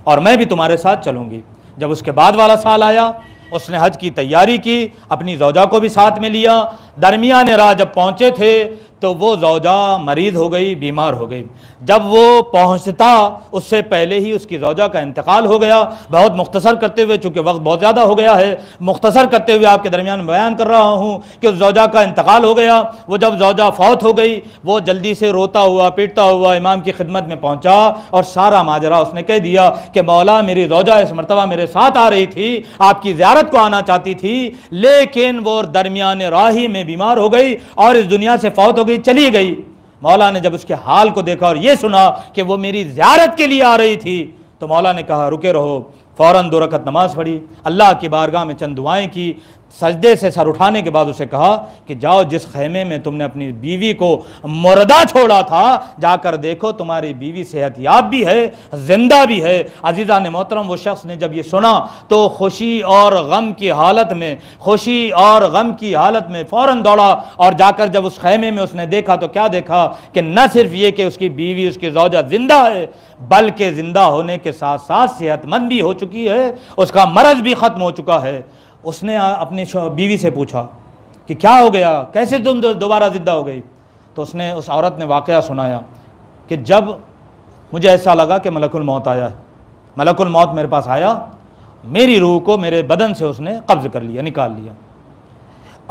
S1: और मैं भी तुम्हारे साथ चलूँगी। जब उसके बाद वाला साल आया, उसने हज की तैयारी की, अपनी ज़ौजा को भी साथ में लिया। दरमियान राह जब पहुँचे थे तो वो ज़ौजा मरीज़ हो गई, बीमार हो गई। जब वो पहुँचता उससे पहले ही उसकी ज़ौजा का इंतकाल हो गया। बहुत मुख्तसर करते हुए, चूँकि वक्त बहुत ज़्यादा हो गया है, मुख्तसर करते हुए आपके दरमियान बयान कर रहा हूँ कि उस ज़ौजा का इंतकाल हो गया। वो जब ज़ौजा फौत हो गई, वो जल्दी से रोता हुआ, पीटता हुआ इमाम की खिदमत में पहुँचा और सारा माजरा उसने कह दिया कि मौला मेरी ज़ौजा इस मरतबा मेरे साथ आ रही थी, आपकी ज़ियारत को आना चाहती थी, लेकिन वो दरमियान राही में बीमार हो गई और इस दुनिया से फौत हो गई, चली गई। मौला ने जब उसके हाल को देखा और ये सुना कि वो मेरी ज़ियारत के लिए आ रही थी, तो मौला ने कहा रुके रहो। फ़ौरन 2 रकत नमाज पढ़ी, अल्लाह की बारगाह में चंद दुआएं की, सजदे से सर उठाने के बाद उसे कहा कि जाओ, जिस खैमे में तुमने अपनी बीवी को मुर्दा छोड़ा था, जाकर देखो तुम्हारी बीवी सेहतयाब भी है, जिंदा भी है। अज़ीज़ान मोहतरम, वो शख्स ने जब ये सुना तो खुशी और गम की हालत में, खुशी और गम की हालत में फ़ौरन दौड़ा और जाकर जब उस खैमे में उसने देखा तो क्या देखा कि न सिर्फ ये कि उसकी बीवी, उसकी ज़ौजा जिंदा है, बल्कि जिंदा होने के साथ साथ सेहतमंद भी हो चुकी है, उसका मरज भी ख़त्म हो चुका है। उसने अपनी बीवी से पूछा कि क्या हो गया, कैसे तुम दोबारा जिंदा हो गई? तो उसने, उस औरत ने वाक़या सुनाया कि जब मुझे ऐसा लगा कि मलकुल मौत आया है, मलकुल मौत मेरे पास आया, मेरी रूह को मेरे बदन से उसने कब्ज़ कर लिया, निकाल लिया।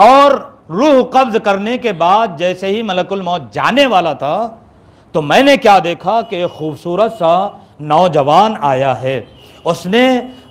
S1: और रूह कब्ज़ करने के बाद जैसे ही मलकुल मौत जाने वाला था तो मैंने क्या देखा कि एक खूबसूरत सा नौजवान आया है। उसने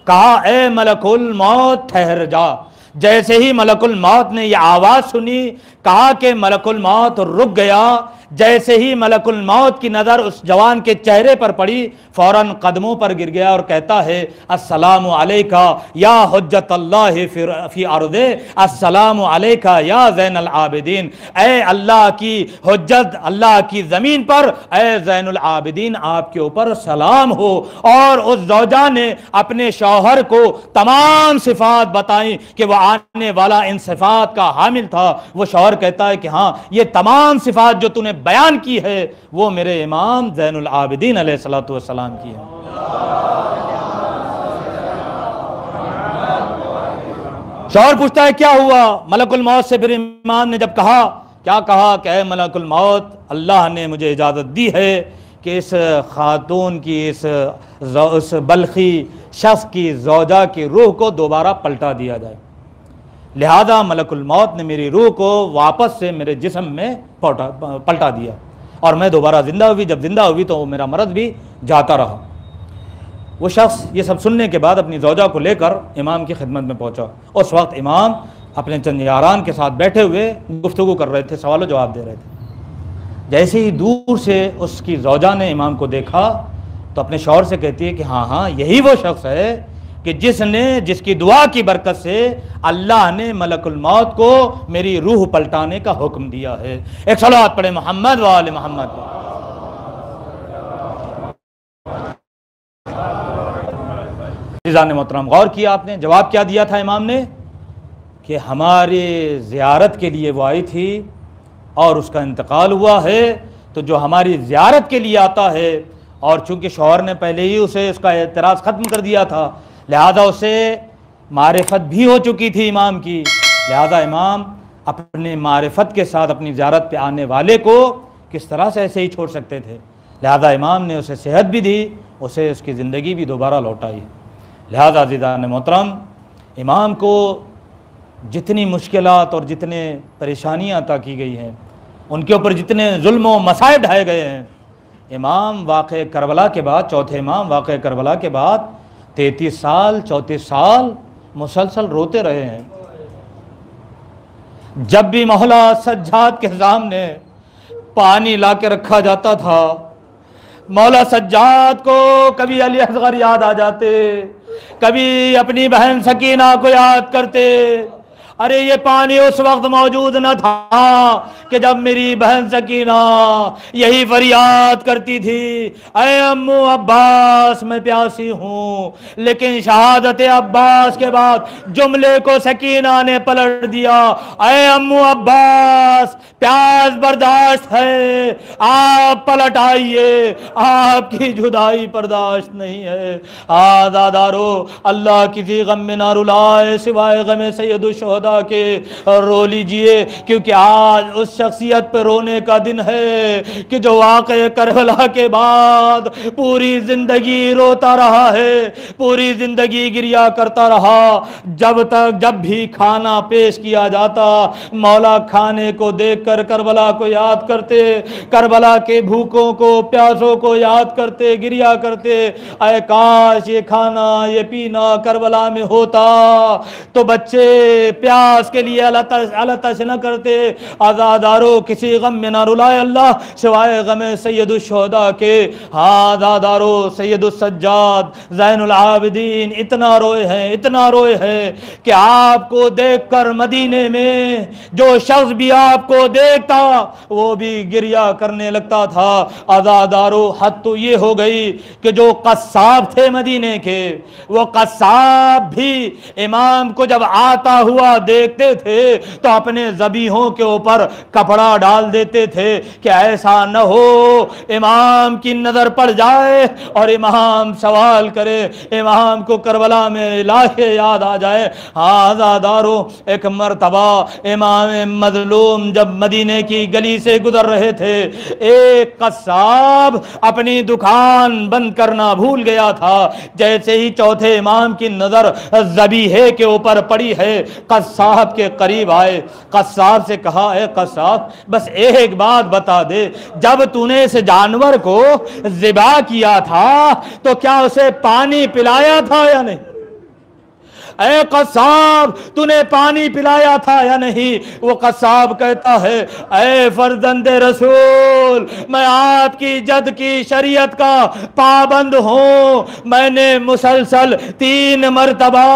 S1: कहा ए मलकुल मौत ठहर जा। जैसे ही मलकुल मौत ने यह आवाज़ सुनी, कहा कि मलकुल मौत रुक गया। जैसे ही मलकुल मौत की नज़र उस जवान के चेहरे पर पड़ी, फ़ौरन कदमों पर गिर गया और कहता है अस्सलामु अलैका या हुज्जत अल्लाह फी अर्दे, अस्सलामु अलैका या ज़ैनुल आबिदीन। ए अल्लाह की हुज्जत, अल्लाह की ज़मीन पर, ए ज़ैनुल आबिदीन आपके ऊपर सलाम हो। और उस ज़ौजा ने अपने शौहर को तमाम सिफ़ात बताई कि वह आने वाला इन सिफ़ात का हामिल था। वो शौहर कहता है कि हाँ, ये तमाम सिफ़ात जो तूने बयान की है वो मेरे इमाम ज़ैनुल आबिदीन अलैहिस्सलातु वस्सलाम की है। शौहर पूछता है क्या हुआ मलकुल मौत से? फिर इमाम ने जब कहा, क्या कहा कि ऐ मलकुल मौत, अल्लाह ने मुझे इजाज़त दी है कि इस खातून की, इस बल्खी शख्स की ज़ौजा की रूह को दोबारा पलटा दिया जाए। लिहाजा मलकुल मौत ने मेरी रूह को वापस से मेरे जिस्म में पलटा दिया और मैं दोबारा ज़िंदा हुई। जब ज़िंदा हुई तो मेरा मर्द भी जाता रहा। वो शख्स ये सब सुनने के बाद अपनी ज़ौजा को लेकर इमाम की खिदमत में पहुंचा। उस वक्त इमाम अपने चंद यारान के साथ बैठे हुए गुफ्तगू कर रहे थे, सवाल जवाब दे रहे थे। जैसे ही दूर से उसकी ज़ौजा ने इमाम को देखा तो अपने शौहर से कहती है कि हाँ हाँ, यही वो शख्स है कि जिसकी दुआ की बरकत से अल्लाह ने मलकुल मौत को मेरी रूह पलटाने का हुक्म दिया है। एक सलावत पढ़े मोहम्मद व आले मोहम्मद। ने मोहतरम गौर किया, आपने जवाब क्या दिया था इमाम ने कि हमारे ज़ियारत के लिए वो आई थी और उसका इंतकाल हुआ है। तो जो हमारी ज़ियारत के लिए आता है, और चूंकि शौहर ने पहले ही उसे उसका एतराज़ ख़त्म कर दिया था, लिहाजा उसे मारिफत भी हो चुकी थी इमाम की, लिहाजा इमाम अपने मारिफत के साथ अपनी ज़ियारत पे आने वाले को किस तरह से ऐसे ही छोड़ सकते थे। लिहाजा इमाम ने उसे सेहत भी दी, उसे उसकी ज़िंदगी भी दोबारा लौटाई। लिहाजा अज़ीज़ान मोहतरम, इमाम को जितनी मुश्किलात और जितने परेशानियाँ अता की गई हैं, उनके ऊपर जितने जुल्म व मसाइब ढाए गए हैं, इमाम वाक़े करबला के बाद, चौथे इमाम वाक़े करबला के बाद 33 साल 34 साल मुसलसल रोते रहे हैं। जब भी मौला सज्जाद के सामने पानी ला के रखा जाता था, मौला सज्जाद को कभी अली असगर याद आ जाते, कभी अपनी बहन सकीना को याद करते। अरे ये पानी उस वक्त मौजूद न था कि जब मेरी बहन सकीना यही फरियाद करती थी, अरे अम्मू अब्बास मैं प्यासी हूँ। लेकिन शहादत अब्बास के बाद जुमले को सकीना ने पलट दिया, अरे अम्मू अब्बास प्यास बर्दाश्त है, आप पलट आइए, आपकी जुदाई बर्दाश्त नहीं है। आज़ादारो, अल्लाह किसी गम में ना रुलाए सिवाय गम सैयदुश्शुहदा के। रो लीजिए, क्योंकि आज उस शख्सियत पर रोने का दिन है कि जो वाक़े करबला के बाद पूरी जिंदगी रोता रहा है, पूरी जिंदगी गिरिया करता रहा। जब भी खाना पेश किया जाता, मौला खाने को देखकर करबला को याद करते, करबला के भूखों को प्यासों को याद करते, गिरिया करते, ऐ काश ये खाना ये पीना करबला में होता तो बच्चे प्यास के लिए अलतश न करते। आज़ादारो, किसी गम में ना रुलाए अल्लाह सिवाय गम सैयदुश्शुहदा के। आज़ादारो, सैयदुस्सज्जाद ज़ैनुल आबिदीन इतना रोए हैं, इतना रोए हैं कि आपको देखकर मदीने में जो शख्स भी आपको देखता वो भी गिरिया करने लगता था। आज़ादारो, हद तो ये हो गई कि जो कस्साब थे मदीने के, वो कस्साब भी इमाम को जब आता हुआ देखते थे तो अपने ज़बीहों के ऊपर कपड़ा डाल देते थे कि ऐसा न हो इमाम की नजर पड़ जाए और इमाम सवाल करे, इमाम को करबला में लाशें याद आ जाए। आज़ादारो, एक मर्तबा इमाम मजलूम जब मदीने की गली से गुजर रहे थे, एक कस्साब अपनी दुकान बंद करना भूल गया था। जैसे ही चौथे इमाम की नजर ज़बीहे के ऊपर पड़ी है, कस्साब के करीब आए, कस्साब से कहा, है कस्साब बस एक बात बता दे, जब तूने इस जानवर को ज़िबा किया था तो क्या उसे पानी पिलाया था या नहीं? ऐ कस्साब, तूने पानी पिलाया था या नहीं? वो कस्साब कहता है, ऐ फर्जंदे रसूल, मैं आपकी जद की शरीयत का पाबंद हूँ। मैंने मुसलसल 3 मरतबा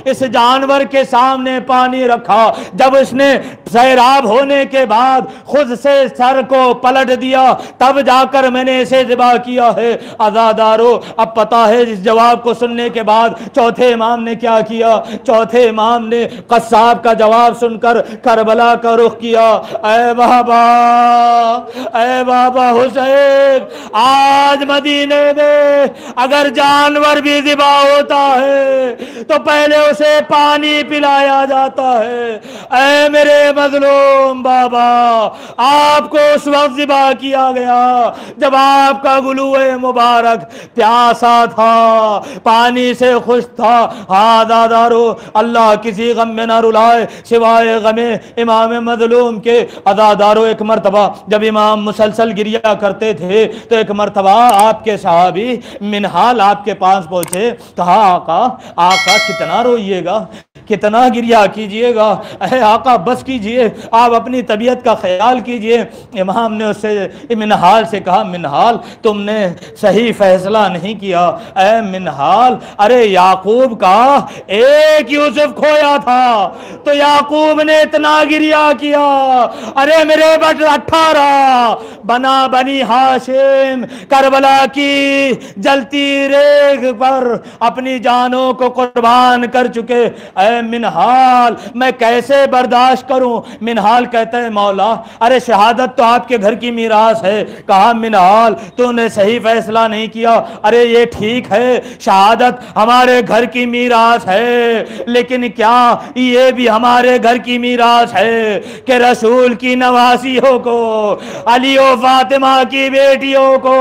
S1: इस जानवर के सामने पानी रखा। जब इसने सैराब होने के बाद खुद से सर को पलट दिया, तब जाकर मैंने इसे ज़िबा किया है। आज़ादारो, अब पता है इस जवाब को सुनने के बाद चौथे इमाम ने क्या किया? चौथे इमाम ने कस्साब का जवाब सुनकर करबला का रुख किया। ऐ बाबा हुसैन, आज मदीने में अगर जानवर भी ज़िबा होता है तो पहले उसे पानी पिलाया जाता है। ऐ मेरे मजलूम बाबा, आपको उस वक्त ज़िबा किया गया जब आपका गुलूए मुबारक प्यासा था, पानी से खुश था। हाँ दादारो, अल्लाह किसी गम में ना रुलाए सिवाय गमे इमाम मजलूम के। अदादारो, एक मरतबा जब इमाम मुसलसल गिरिया करते थे तो एक मरतबा आपके सहाबी मिनहाल आपके पास पहुंचे। कहा आका, आका कितना रोइएगा, कितना गिरिया कीजिएगा, अरे आका बस कीजिए, आप अपनी तबीयत का ख्याल कीजिए। इमाम ने उससे मिनहाल से कहा, मिनहाल तुमने सही फैसला नहीं किया। ऐ मिनहाल, अरे याकूब का एक यूसुफ खोया था तो याकूब ने इतना गिरिया किया, अरे मेरे बट 18 बना बनी हाशिम करबला की जलती रेग पर अपनी जानों को कुर्बान कर चुके। ऐ मिनहाल, मैं कैसे बर्दाश्त करूं? मिनहाल कहते हैं, मौला अरे शहादत तो आपके घर की मीरास है। कहा मिनहाल, तूने सही फैसला नहीं किया। अरे ये ठीक है, शहादत हमारे घर की मीरास है, लेकिन क्या ये भी हमारे घर की मीरास है कि रसूल की नवासियों को, अली और फातिमा की बेटियों को,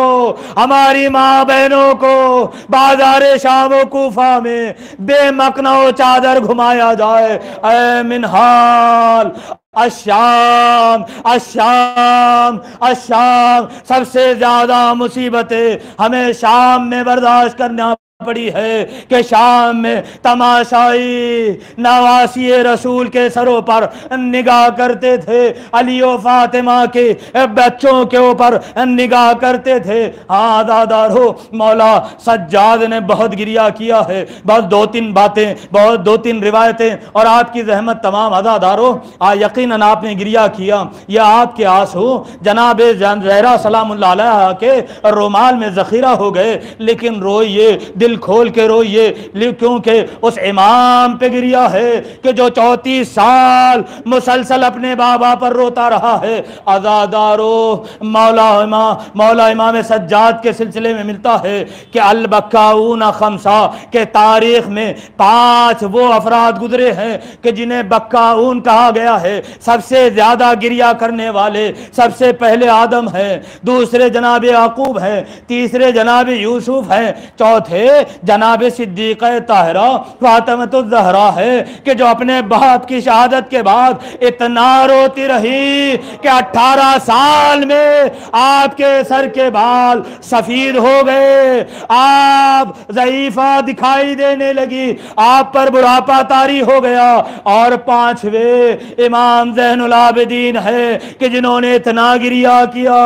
S1: हमारी माँ बहनों को बाजार शाम व कूफा में बेमकनो चादर घुमाया जाए। ऐ मिनहाल, अशाम अशाम अशाम, सबसे ज्यादा मुसीबतें हमें शाम में बर्दाश्त करना पड़ी है कि शाम में तमाशाई नवासी रसूल के सरों पर निगाह करते थे, अली और फातिमा के बच्चों के ऊपर निगाह करते थे। हाँ दादारो, मौला सज्जाद ने बहुत गिरिया किया है, बस 2-3 बातें, बहुत 2-3 रिवायतें और आपकी रहमत तमाम। अदादारो, यकीनन आपने गिरिया किया, यह आपके आंसू जनाब ज़हरा सलामुल्लाह अलैहा के रुमाल में जखीरा हो गए, लेकिन रोइए, दिल खोल के रोइए, क्योंकि उस इमाम पे गिरिया है कि जो 34 साल मुसलसल अपने बाबा पर रोता रहा है। अज़ादारो, मौला इमाम सज्जाद के सिलसिले में मिलता है कि अल बक्काऊन खमसा के तारीख में 5 वो अफराद गुजरे हैं कि जिन्हें बक्काऊन कहा गया है। सबसे ज्यादा गिरिया करने वाले सबसे पहले आदम है, दूसरे जनाब याकूब है, तीसरे जनाब यूसुफ है, चौथे जनाब सिद्दीक़ ताहिरा फातिमा ज़हरा है कि जो अपने बाप की शहादत के बाद इतना रोती रही कि 18 साल में आपके सर के बाल सफेद हो गए, आप ज़ईफ़ा दिखाई देने लगी, आप पर बुढ़ापा तारी हो गया। और 5वें इमाम ज़ैनुल आबिदीन है कि जिन्होंने इतना गिरिया किया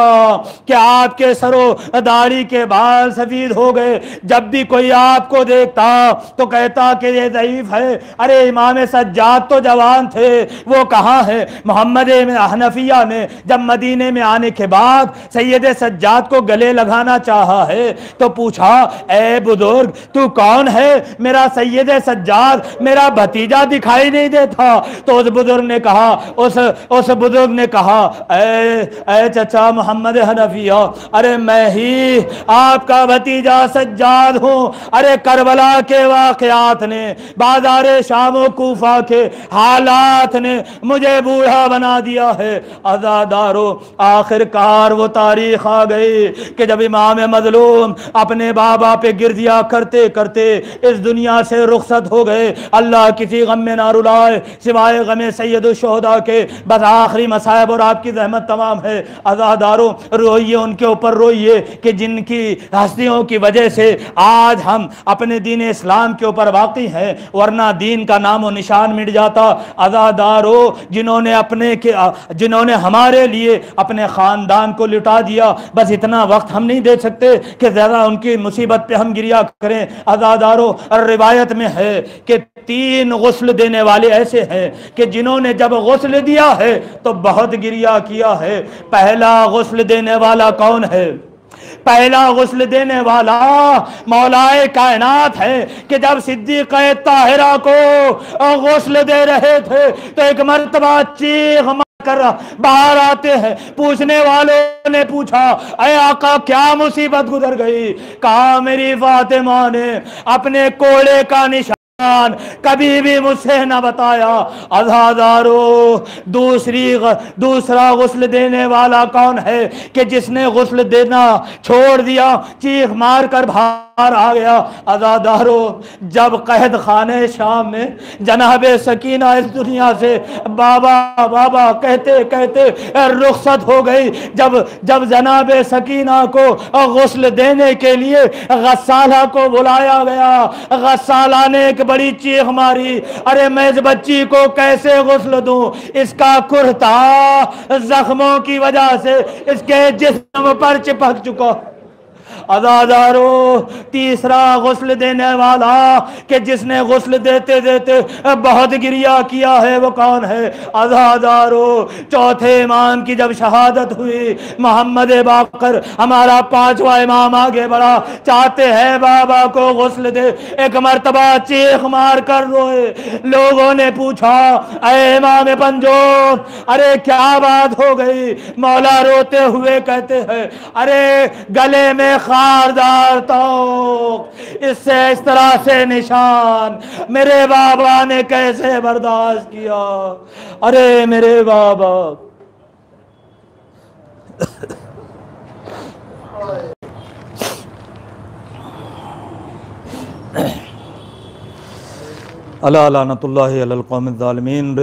S1: कि आपके सरो दाढ़ी के बाल सफेद हो गए। जब भी कोई आपको देखता तो कहता कि ये ज़ईफ है। अरे इमाम सज्जाद तो जवान थे, वो कहाँ है? मोहम्मद हनफिया ने जब मदीने में आने के बाद सैयद सज्जाद को गले लगाना चाहा है तो पूछा, ए बुजुर्ग तू कौन है? मेरा सैयद सज्जाद मेरा भतीजा दिखाई नहीं देता। तो उस बुजुर्ग ने कहा, उस बुजुर्ग ने कहा, ए चचा मोहम्मद हनफिया, अरे मैं ही आपका भतीजा सज्जाद हूँ। अरे करबला के वाक़यात ने, बाजार शाम व कूफा के हालात ने मुझे बूढ़ा बना दिया है। अज़ादारो, आखिरकार वो तारीख आ गई कि जब इमाम मजलूम अपने बाबा पे गिरदिया करते करते इस दुनिया से रुखसत हो गए। अल्लाह किसी गम में ना रुलाए सिवाय गम सैयद शुहदा के, बस आखिरी मसायब और आपकी रहमत तमाम है। अज़ादारो, रोइए, उनके ऊपर रोइए कि जिनकी हस्तियों की वजह से आज हम अपने दीन इस्लाम के ऊपर वाक़ई हैं, वरना दीन का नामो निशान मिट जाता। अज़ादारो, जिन्होंने हमारे लिए अपने ख़ानदान को लुटा दिया, बस इतना वक्त हम नहीं दे सकते कि ज़रा उनकी मुसीबत पे हम गिरिया करें। अज़ादारो, रिवायत में है कि 3 गुस्ल देने वाले ऐसे हैं कि जिन्होंने जब गुस्ल दिया है तो बहुत गिरिया किया है। पहला गुस्ल देने वाला कौन है? पहला गुस्ल देने वाला मौलाए कायनात है कि जब सिद्दीक़ ताहिरा को गुस्ल दे रहे थे तो एक मर्तबा चीख कर बाहर आते हैं। पूछने वालों ने पूछा, अरे आका क्या मुसीबत गुजर गई? कहा, मेरी फातिमा ने अपने कोड़े का निशान कभी भी मुझसे न बताया। अज़ादारो, दूसरा गुस्ल देने वाला कौन है कि जिसने गुस्ल देना छोड़ दिया, चीख मार कर बाहर आ गया। अज़ादारो, जब कैद खाने शाम में जनाबे सकीना इस दुनिया से बाबा बाबा कहते कहते रुखसत हो गई, जब जनाबे सकीना को गुस्ल देने के लिए गस्साला को बुलाया गया, गस्साला ने एक बड़ी चीख मारी, अरे मैं इस बच्ची को कैसे गुस्ल दूं, इसका कुर्ता जख्मों की वजह से इसके जिस्म पर चिपक चुका। अज़ादारो, तीसरा गुस्ल देने वाला कि जिसने गुस्ल देते देते बहुत गिरिया किया है, वो कौन है? अज़ादारो, चौथे इमाम की जब शहादत हुई, मोहम्मद बाकर हमारा पांचवा इमाम आगे बढ़ा, चाहते हैं बाबा को गुस्ल दे, एक मर्तबा चीख मार कर रोए। लोगों ने पूछा, अरे इमाम पंजो, अरे क्या बात हो गई? मौला रोते हुए कहते हैं, अरे गले में खारदार तो इससे इस तरह से निशान मेरे बाबा ने कैसे बर्दाश्त किया? अरे मेरे बाबा। अला लानतुल्लाहि अलल कौमिज़ ज़ालिमीन।